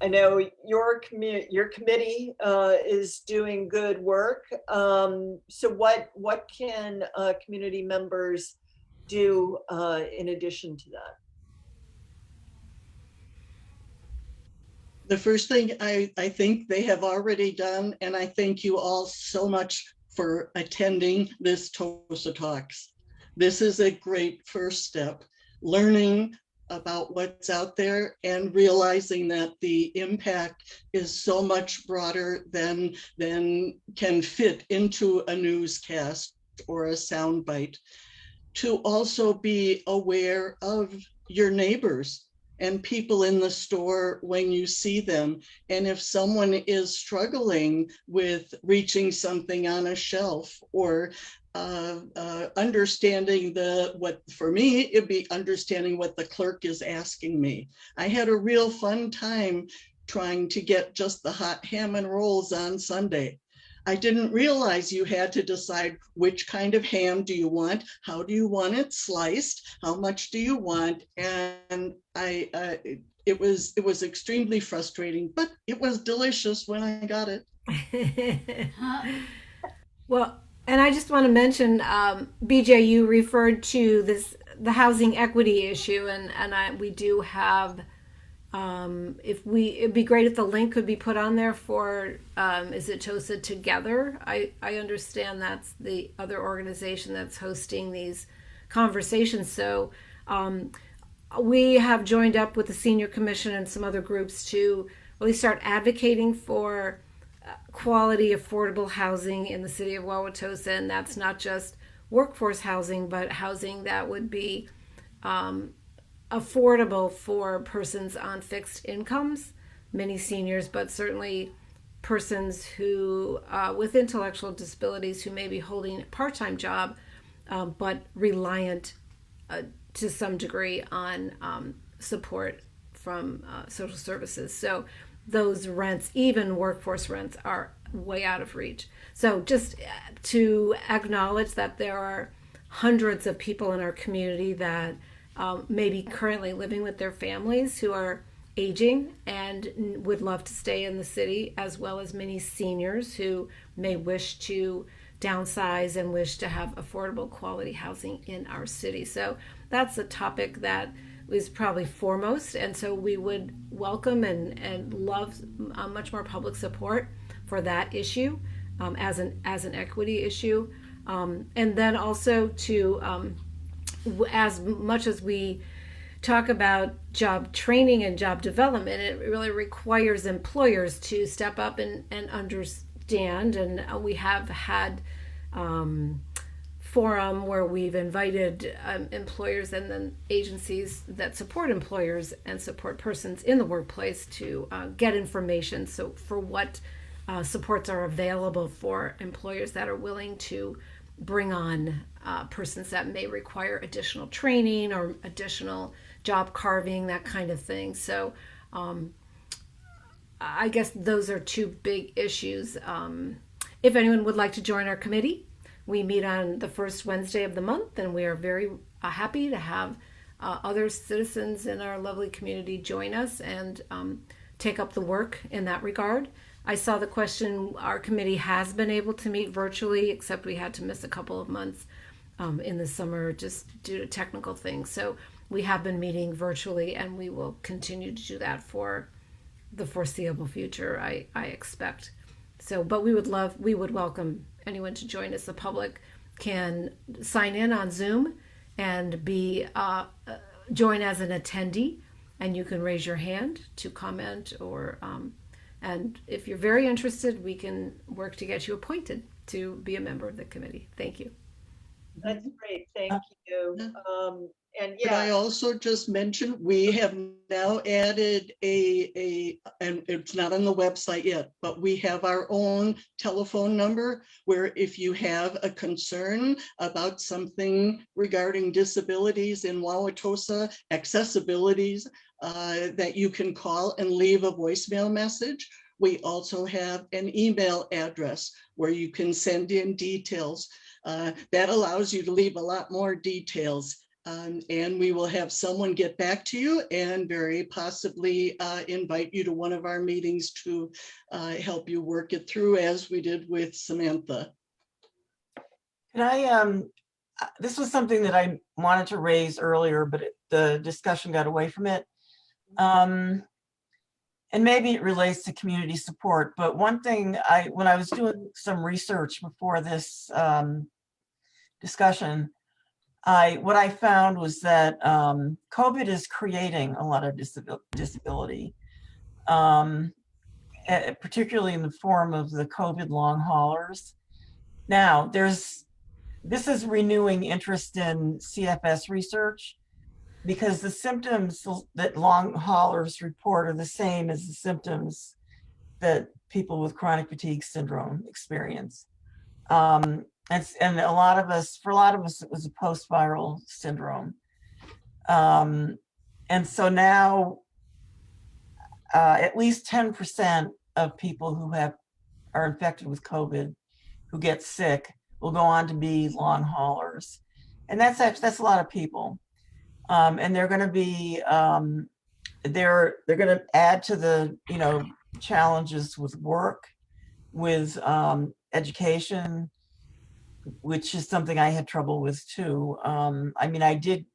I know your committee is doing good work. So what can community members do in addition to that? The first thing I think they have already done, and I thank you all so much for attending this Tosa Talks. This is a great first step, learning about what's out there and realizing that the impact is so much broader than can fit into a newscast or a soundbite. To also be aware of your neighbors and people in the store when you see them. And if someone is struggling with reaching something on a shelf, or understanding what for me, it'd be understanding what the clerk is asking me. I had a real fun time trying to get just the hot ham and rolls on Sunday. I didn't realize you had to decide which kind of ham do you want, how do you want it sliced, how much do you want, and it was extremely frustrating, but it was delicious when I got it. Well, and I just want to mention, BJ, you referred to the housing equity issue, and we do have. It'd be great if the link could be put on there for, is it Tosa Together? I understand that's the other organization that's hosting these conversations. So we have joined up with the Senior Commission and some other groups to really start advocating for quality, affordable housing in the city of Wauwatosa. And that's not just workforce housing, but housing that would be affordable for persons on fixed incomes, many seniors, but certainly persons who with intellectual disabilities who may be holding a part-time job, but reliant to some degree on support from social services. So those rents, even workforce rents, are way out of reach. So just to acknowledge that there are hundreds of people in our community that may be currently living with their families who are aging and would love to stay in the city, as well as many seniors who may wish to downsize and wish to have affordable quality housing in our city. So that's a topic that is probably foremost, and so we would welcome and love much more public support for that issue as an equity issue, and then also to as much as we talk about job training and job development, it really requires employers to step up and understand. And we have had forum where we've invited employers and then agencies that support employers and support persons in the workplace to get information. So for what supports are available for employers that are willing to bring on persons that may require additional training or additional job carving, that kind of thing. So I guess those are two big issues. If anyone would like to join our committee, we meet on the first Wednesday of the month, and we are very happy to have other citizens in our lovely community join us and take up the work in that regard. I saw the question, our committee has been able to meet virtually, except we had to miss a couple of months in the summer just due to technical things. So we have been meeting virtually, and we will continue to do that for the foreseeable future, I expect. So, but we would welcome anyone to join us. The public can sign in on Zoom and join as an attendee, and you can raise your hand to comment or and if you're very interested, we can work to get you appointed to be a member of the committee. Thank you. That's great. Thank you. And Could I yeah, also just mention, we have now added and it's not on the website yet, but we have our own telephone number where if you have a concern about something regarding disabilities in Wauwatosa, accessibilities, that you can call and leave a voicemail message. We also have an email address where you can send in details. That allows you to leave a lot more details. And we will have someone get back to you and very possibly invite you to one of our meetings to help you work it through, as we did with Samantha. Could I, this was something that I wanted to raise earlier, but the discussion got away from it. And maybe it relates to community support, but one thing when I was doing some research before this discussion, what I found was that COVID is creating a lot of disability, particularly in the form of the COVID long haulers. Now, this is renewing interest in CFS research, because the symptoms that long haulers report are the same as the symptoms that people with chronic fatigue syndrome experience. And for a lot of us, it was a post-viral syndrome. And so now at least 10% of people who are infected with COVID, who get sick, will go on to be long haulers. And that's a lot of people. And they're going to be, they're going to add to the, challenges with work, with education, which is something I had trouble with too. I mean, I did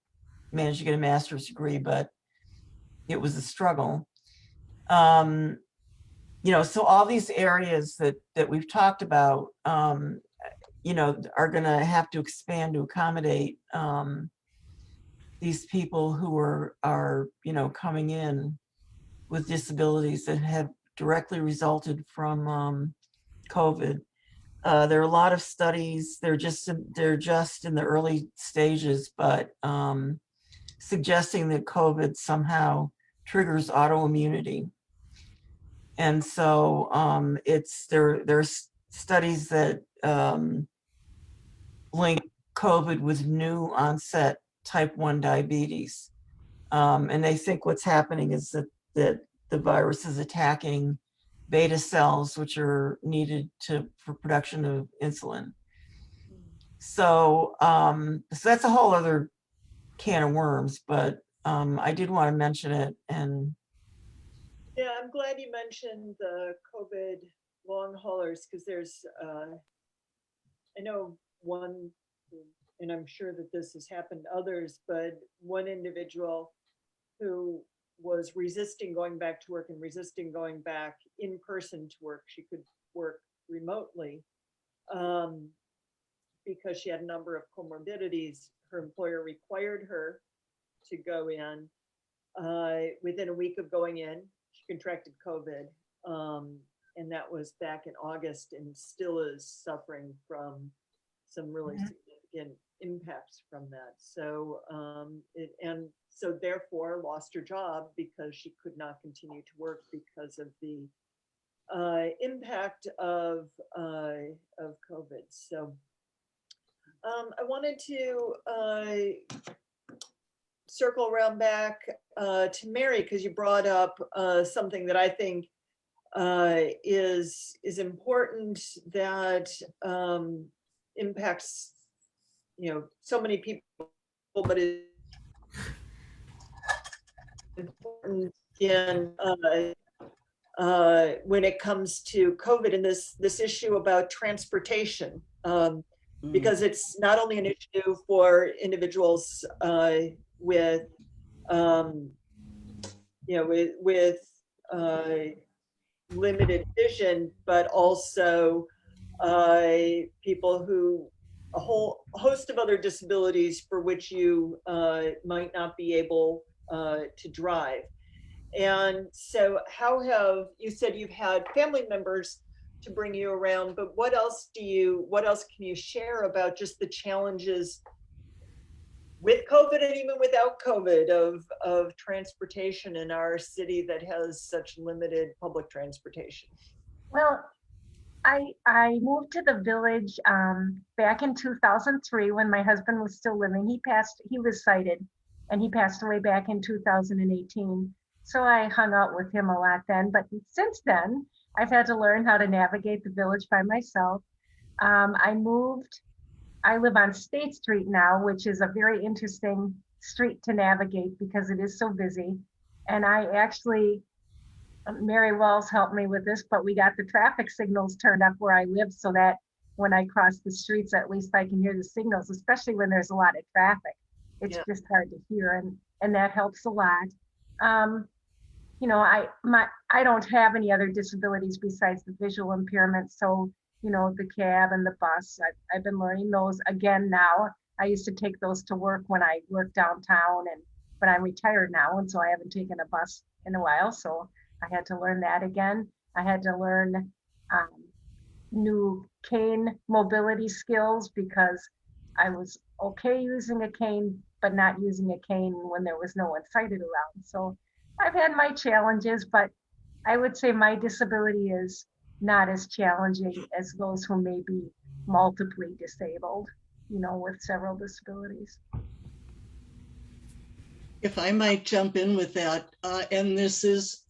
manage to get a master's degree, but it was a struggle. So all these areas that we've talked about, are going to have to expand to accommodate these people who are coming in with disabilities that have directly resulted from COVID. There are a lot of studies. They're just in the early stages, but suggesting that COVID somehow triggers autoimmunity. And so there's studies that link COVID with new onset type 1 diabetes. And they think what's happening is that the virus is attacking beta cells, which are needed for production of insulin. So, so that's a whole other can of worms, but I did want to mention it. And yeah, I'm glad you mentioned the COVID long haulers, because there's, I know one, and I'm sure that this has happened to others, but one individual who was resisting going back to work and resisting going back in person to work. She could work remotely because she had a number of comorbidities. Her employer required her to go in. Within a week of going in, she contracted COVID. And that was back in August, and still is suffering from some really significant impacts from that. So, so therefore lost her job because she could not continue to work because of the impact of COVID. So I wanted to circle around back to Mary, because you brought up something that I think is important, that impacts so many people, but important in when it comes to COVID and this issue about transportation, because it's not only an issue for individuals with limited vision, but also people who a whole host of other disabilities for which you might not be able to drive. And so you said you've had family members to bring you around, but what else can you share about just the challenges with COVID and even without COVID of transportation in our city that has such limited public transportation? Well, I moved to the village back in 2003 when my husband was still living. He was sighted and he passed away back in 2018. So I hung out with him a lot then. But since then, I've had to learn how to navigate the village by myself. I live on State Street now, which is a very interesting street to navigate because it is so busy. And Mary Walls helped me with this, but we got the traffic signals turned up where I live so that when I cross the streets, at least I can hear the signals, especially when there's a lot of traffic. It's just hard to hear, and that helps a lot. I don't have any other disabilities besides the visual impairment. So, the cab and the bus, I've been learning those again now. I used to take those to work when I worked downtown, but I'm retired now, and so I haven't taken a bus in a while. So I had to learn that again. I had to learn new cane mobility skills because I was okay using a cane, but not using a cane when there was no one sighted around. So I've had my challenges, but I would say my disability is not as challenging as those who may be multiply disabled, with several disabilities. If I might jump in with that, and this is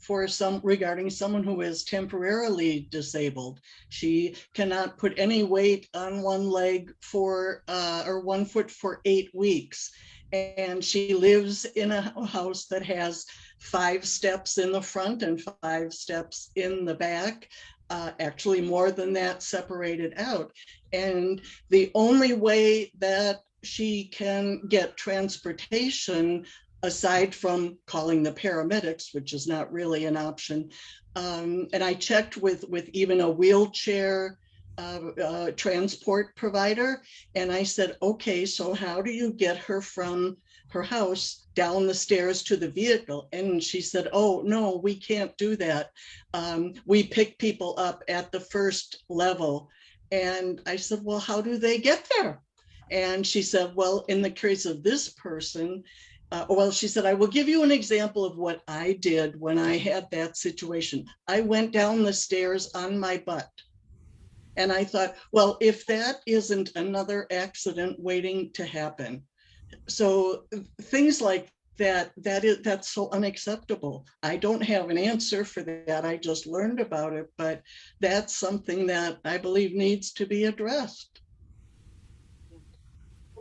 regarding someone who is temporarily disabled. She cannot put any weight on one leg or 1 foot for 8 weeks. And she lives in a house that has 5 steps in the front and 5 steps in the back. Actually more than that separated out. And the only way that she can get transportation, aside from calling the paramedics, which is not really an option. And I checked with even a wheelchair transport provider. And I said, okay, so how do you get her from her house down the stairs to the vehicle? And she said, oh, no, we can't do that. We pick people up at the first level. And I said, well, how do they get there? And she said, well, in the case of this person, she said, I will give you an example of what I did when I had that situation. I went down the stairs on my butt. And I thought, well, if that isn't another accident waiting to happen. So things like that's so unacceptable. I don't have an answer for that. I just learned about it, but that's something that I believe needs to be addressed.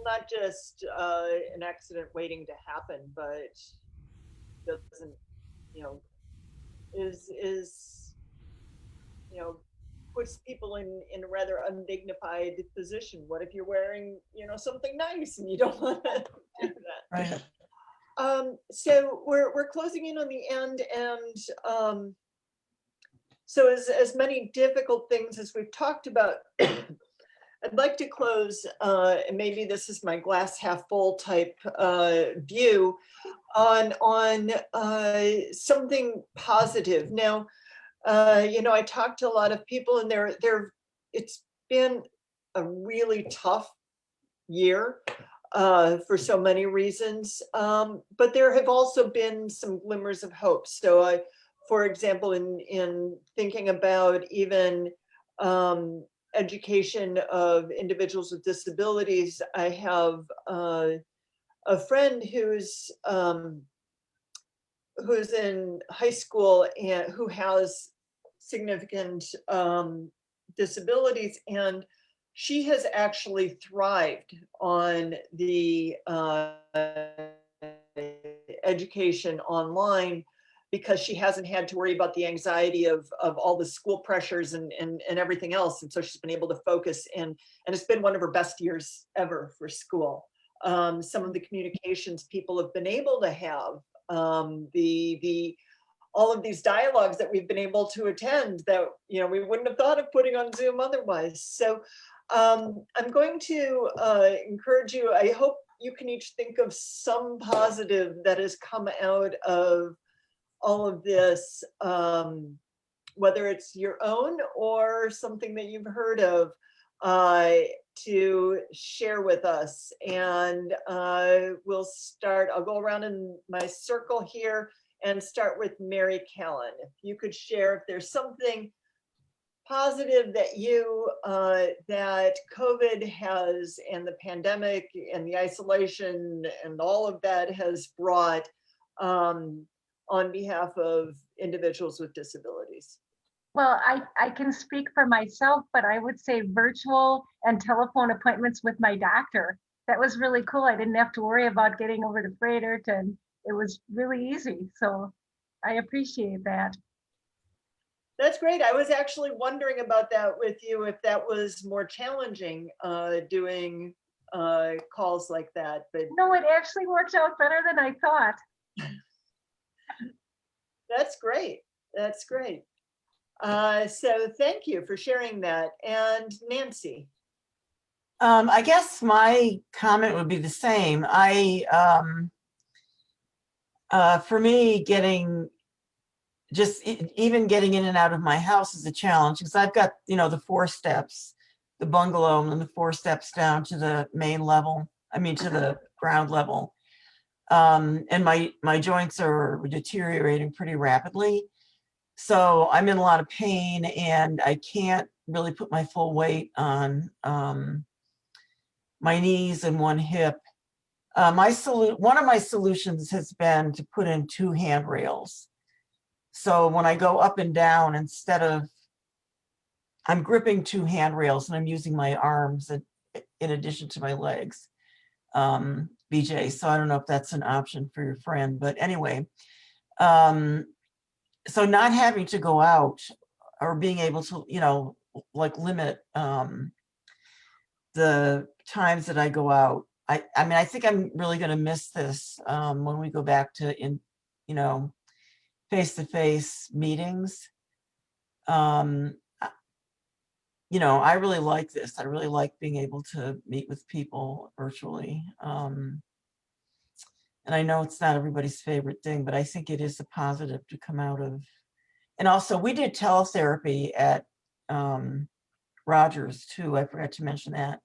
Not just an accident waiting to happen, but doesn't, puts people in a rather undignified position. What if you're wearing, something nice and you don't want to do that? Right. So we're closing in on the end, and so as many difficult things as we've talked about, I'd like to close, and maybe this is my glass half full type view on something positive. Now, I talked to a lot of people, and it's been a really tough year for so many reasons, but there have also been some glimmers of hope. So, for example, in thinking about even education of individuals with disabilities, I have a friend who's in high school and who has significant disabilities, and she has actually thrived on the education online, because she hasn't had to worry about the anxiety of all the school pressures and everything else. And so she's been able to focus and it's been one of her best years ever for school. Some of the communications people have been able to have, all of these dialogues that we've been able to attend that, you know, we wouldn't have thought of putting on Zoom otherwise. So I'm going to encourage you, I hope you can each think of some positive that has come out of all of this, whether it's your own or something that you've heard of, to share with us. And we'll start, I'll go around in my circle here and start with Mary Callan. If you could share if there's something positive that you, that COVID has, and the pandemic and the isolation and all of that has brought, on behalf of individuals with disabilities. Well, I can speak for myself, but I would say virtual and telephone appointments with my doctor. That was really cool. I didn't have to worry about getting over to Fredericton. It was really easy. So I appreciate that. That's great. I was actually wondering about that with you, if that was more challenging, doing calls like that. But no, it actually worked out better than I thought. That's great. That's great. So thank you for sharing that. And Nancy. I guess my comment would be the same. For me, even getting in and out of my house is a challenge, because I've got, you know, the 4 steps, the bungalow, and then the 4 steps down to the main level, to the ground level. And my joints are deteriorating pretty rapidly. So I'm in a lot of pain, and I can't really put my full weight on my knees and one hip. One of my solutions has been to put in 2 handrails. So when I go up and down, I'm gripping 2 handrails and I'm using my arms in addition to my legs. BJ, so I don't know if that's an option for your friend, but anyway, so not having to go out or being able to, you know, like limit the times that I go out. I think I'm really going to miss this when we go back to face-to-face meetings. You know, I really like this. I really like being able to meet with people virtually. And I know it's not everybody's favorite thing, but I think it is a positive to come out of. And also, we did teletherapy at Rogers too. I forgot to mention that.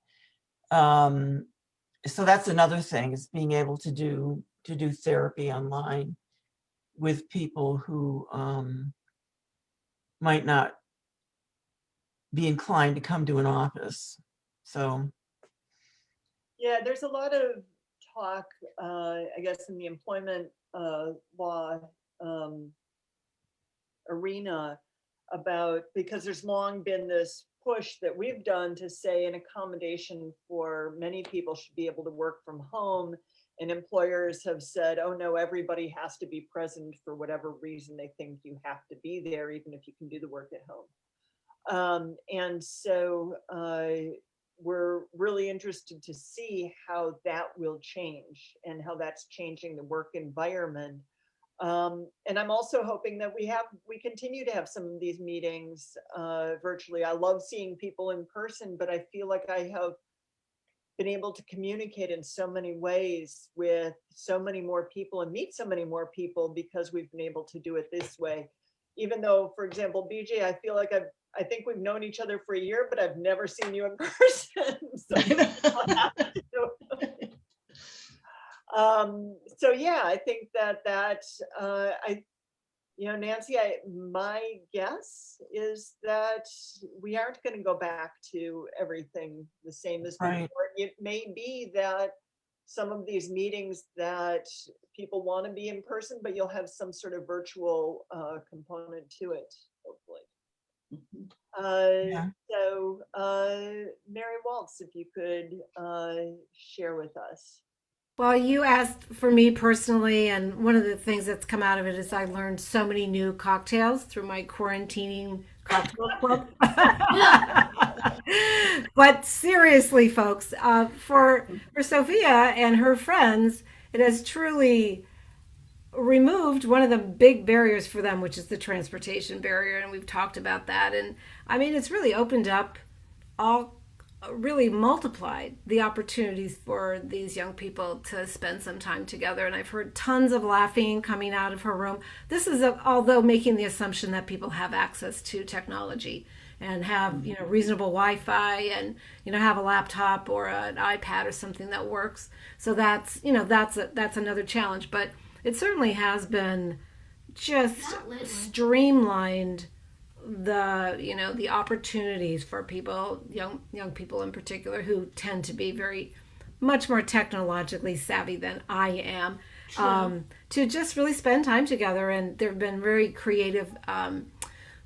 So that's another thing, is being able to do therapy online with people who might not be inclined to come to an office. So Yeah, there's a lot of talk, I guess, in the employment law arena about, because there's long been this push that we've done to say an accommodation for many people should be able to work from home. And employers have said, oh no, everybody has to be present for whatever reason they think you have to be there, even if you can do the work at home. And so we're really interested to see how that will change and how that's changing the work environment. And I'm also hoping that we continue to have some of these meetings virtually. I love seeing people in person, but I feel like I have been able to communicate in so many ways with so many more people and meet so many more people because we've been able to do it this way. Even though, for example, BJ, I feel like I think we've known each other for a year, but I've never seen you in person. So yeah, I think that Nancy, my guess is that we aren't going to go back to everything the same as before. Right. It may be that some of these meetings that people want to be in person, but you'll have some sort of virtual component to it, hopefully. Yeah. So Mary Waltz, if you could share with us. Well, you asked for me personally, and one of the things that's come out of it is I learned so many new cocktails through my quarantining cocktail club. But seriously, folks, for Sophia and her friends, it has truly removed one of the big barriers for them, which is the transportation barrier, and we've talked about that. And I mean, it's really opened up all really multiplied the opportunities for these young people to spend some time together. And I've heard tons of laughing coming out of her room. This is although making the assumption that people have access to technology and have reasonable Wi-Fi and have a laptop or an iPad or something that works. So that's that's another challenge. But it certainly has been just streamlined the opportunities for people, young people in particular, who tend to be much more technologically savvy than I am, to just really spend time together. And there have been very creative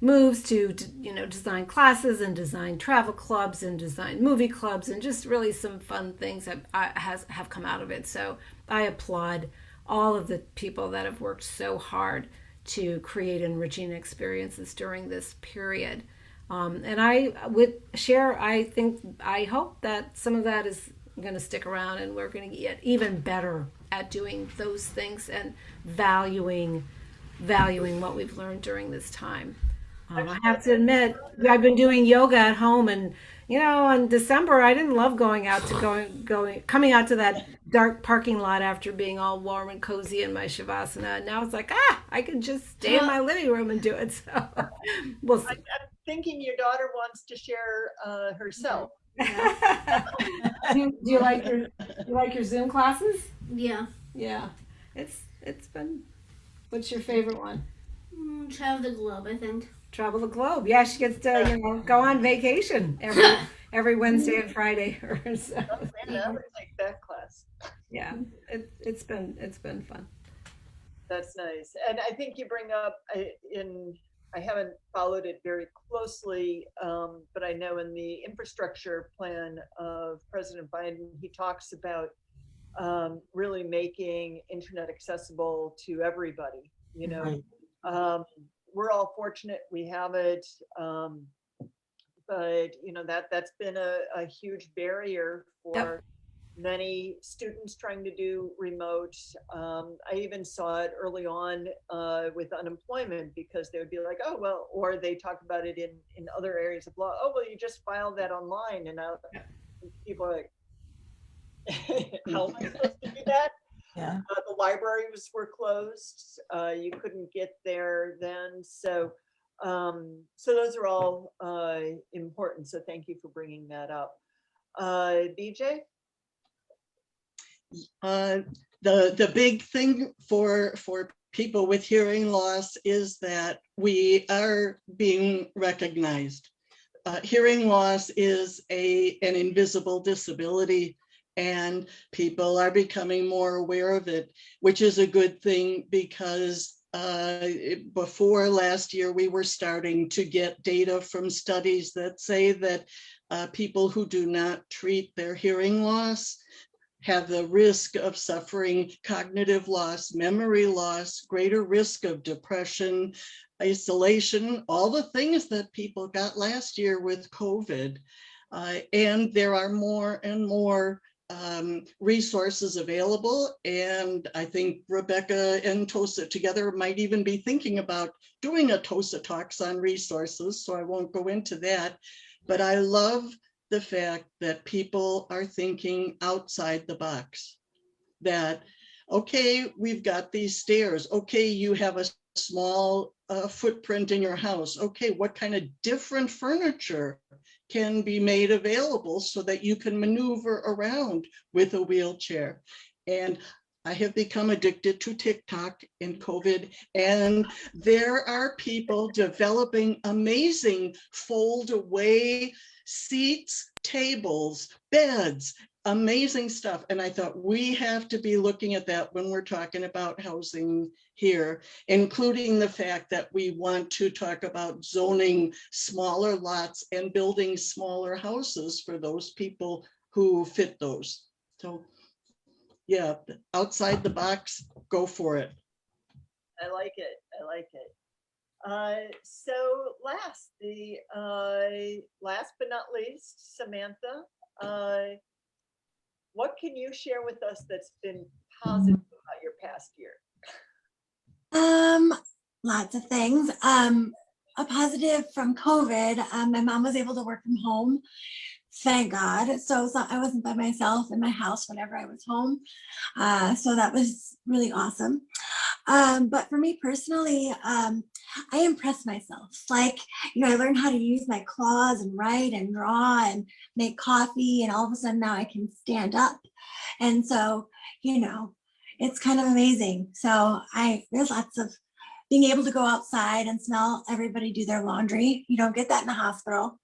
moves to design classes and design travel clubs and design movie clubs, and just really some fun things have come out of it. So I applaud all of the people that have worked so hard to create enriching experiences during this period. And I would share, I hope that some of that is going to stick around, and we're going to get even better at doing those things and valuing what we've learned during this time. I have to admit, I've been doing yoga at home, and in December I didn't love coming out to that dark parking lot after being all warm and cozy in my shavasana. Now it's like, I can just stay in my living room and do it. So we'll see. I'm thinking your daughter wants to share herself. Do you like your Zoom classes? Yeah. Yeah, it's been. What's your favorite one? Travel the globe, I think. Travel the globe. Yeah, she gets to go on vacation every Wednesday and Friday or so. I would take that class. Yeah, it's been fun. That's nice. And I think you bring up I haven't followed it very closely, but I know in the infrastructure plan of President Biden, he talks about really making internet accessible to everybody. Right. We're all fortunate we have it, but that's been a huge barrier for many students trying to do remote. I even saw it early on with unemployment, because they would be like, oh, well, or they talk about it in other areas of law. Oh, well, you just file that online. And people are like, how am I supposed to do that? Yeah. The libraries were closed. You couldn't get there then. So those are all important. So thank you for bringing that up. BJ? The big thing for people with hearing loss is that we are being recognized. Hearing loss is an invisible disability, and people are becoming more aware of it, which is a good thing, because before last year, we were starting to get data from studies that say that people who do not treat their hearing loss have the risk of suffering cognitive loss, memory loss, greater risk of depression, isolation, all the things that people got last year with COVID. And there are more and more resources available. And I think Rebecca and Tosa together might even be thinking about doing a Tosa Talks on resources, so I won't go into that. But I love the fact that people are thinking outside the box, that, okay, we've got these stairs. Okay, you have a small footprint in your house. Okay, what kind of different furniture can be made available so that you can maneuver around with a wheelchair? And I have become addicted to TikTok in COVID, and there are people developing amazing fold away seats, tables, beds, amazing stuff. And I thought, we have to be looking at that when we're talking about housing here, including the fact that we want to talk about zoning smaller lots and building smaller houses for those people who fit those. So Yeah, outside the box, go for it. I like it. I like it. So last but not least, Samantha, what can you share with us that's been positive about your past year? Lots of things. A positive from COVID. My mom was able to work from home. Thank God. So I wasn't by myself in my house whenever I was home. So that was really awesome. But for me personally, I impressed myself. Like, I learned how to use my claws and write and draw and make coffee. And all of a sudden now I can stand up. And so, it's kind of amazing. So there's lots of being able to go outside and smell everybody do their laundry. You don't get that in the hospital,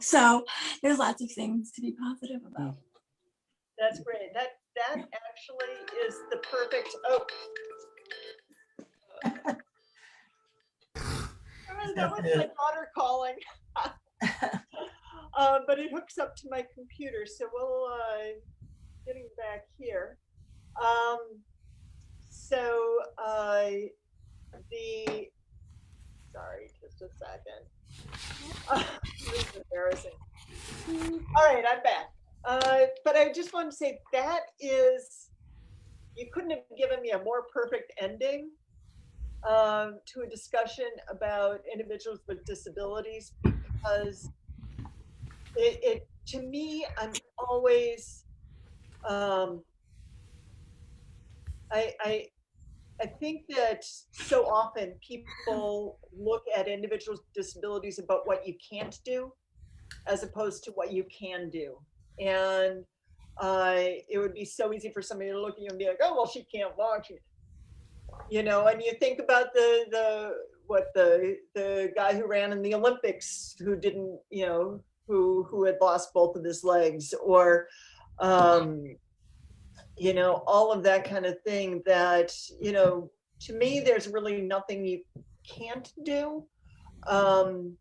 so there's lots of things to be positive about. That's great. That actually is the perfect, that was my daughter calling. But it hooks up to my computer, so we'll getting back here. Sorry, just a second. This is embarrassing. All right, I'm back. But I just want to say you couldn't have given me a more perfect ending to a discussion about individuals with disabilities, because it to me, I'm always I think that so often people look at individuals with disabilities about what you can't do as opposed to what you can do. And it would be so easy for somebody to look at you and be like, oh, well, she can't walk. And you think about the guy who ran in the Olympics who didn't, who had lost both of his legs, or all of that kind of thing that, to me, there's really nothing you can't do. And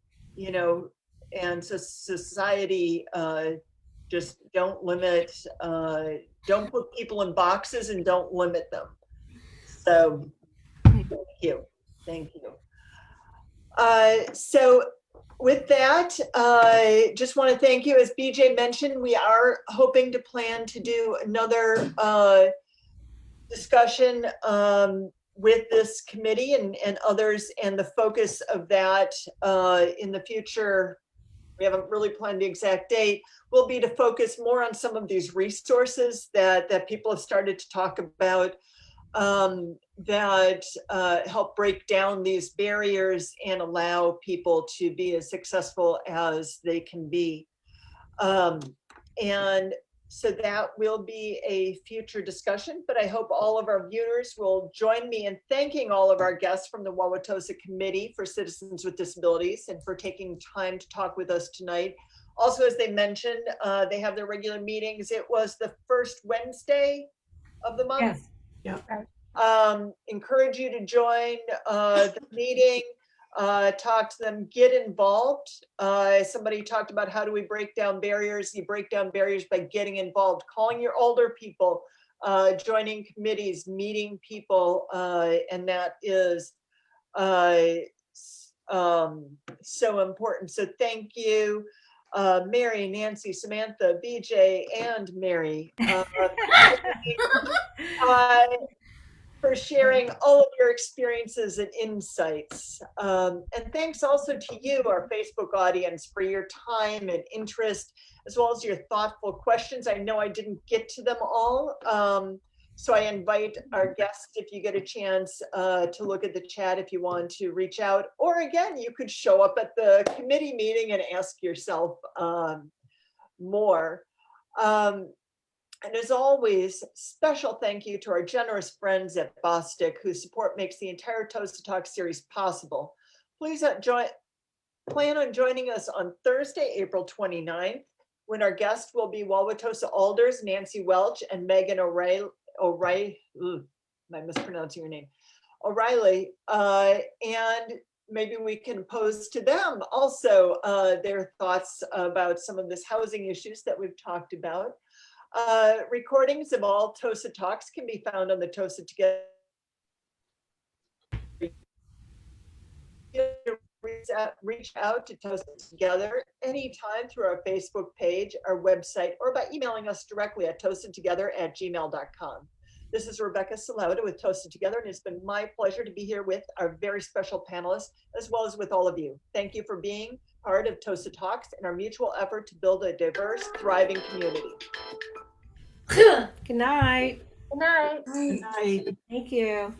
so society, just don't don't put people in boxes and don't limit them. So thank you. So with that, I just want to thank you. As BJ mentioned, we are hoping to plan to do another discussion with this committee and others, and the focus of that in the future, we haven't really planned the exact date, will be to focus more on some of these resources that people have started to talk about, that help break down these barriers and allow people to be as successful as they can be. And so that will be a future discussion, but I hope all of our viewers will join me in thanking all of our guests from the Wauwatosa Committee for Citizens with Disabilities and for taking time to talk with us tonight. Also, as they mentioned, they have their regular meetings. It was the first Wednesday of the month. Yes. Yeah. Encourage you to join the meeting, talk to them, get involved. Somebody talked about how do we break down barriers. You break down barriers by getting involved, calling your older people, joining committees, meeting people, and that is so important. So thank you, Mary, Nancy, Samantha, BJ, and Mary, for sharing all of your experiences and insights. And thanks also to you, our Facebook audience, for your time and interest, as well as your thoughtful questions. I know I didn't get to them all. So I invite our guests, if you get a chance, to look at the chat if you want to reach out. Or again, you could show up at the committee meeting and ask yourself more. And as always, special thank you to our generous friends at Bostic, whose support makes the entire Tosa Talks series possible. Please plan on joining us on Thursday, April 29th, when our guest will be Wauwatosa Alders, Nancy Welch, and Megan O'Reilly. Am I mispronouncing your name? O'Reilly. And maybe we can pose to them also their thoughts about some of this housing issues that we've talked about. Recordings of all Tosa Talks can be found on the Tosa Together. Reach out to Tosa Together anytime through our Facebook page, our website, or by emailing us directly at tosatogether@gmail.com. This is Rebecca Salauda with Tosa Together, and it's been my pleasure to be here with our very special panelists, as well as with all of you. Thank you for being part of Tosa Talks and our mutual effort to build a diverse, thriving community. Good night. Good night. Right. Good night. Thank you.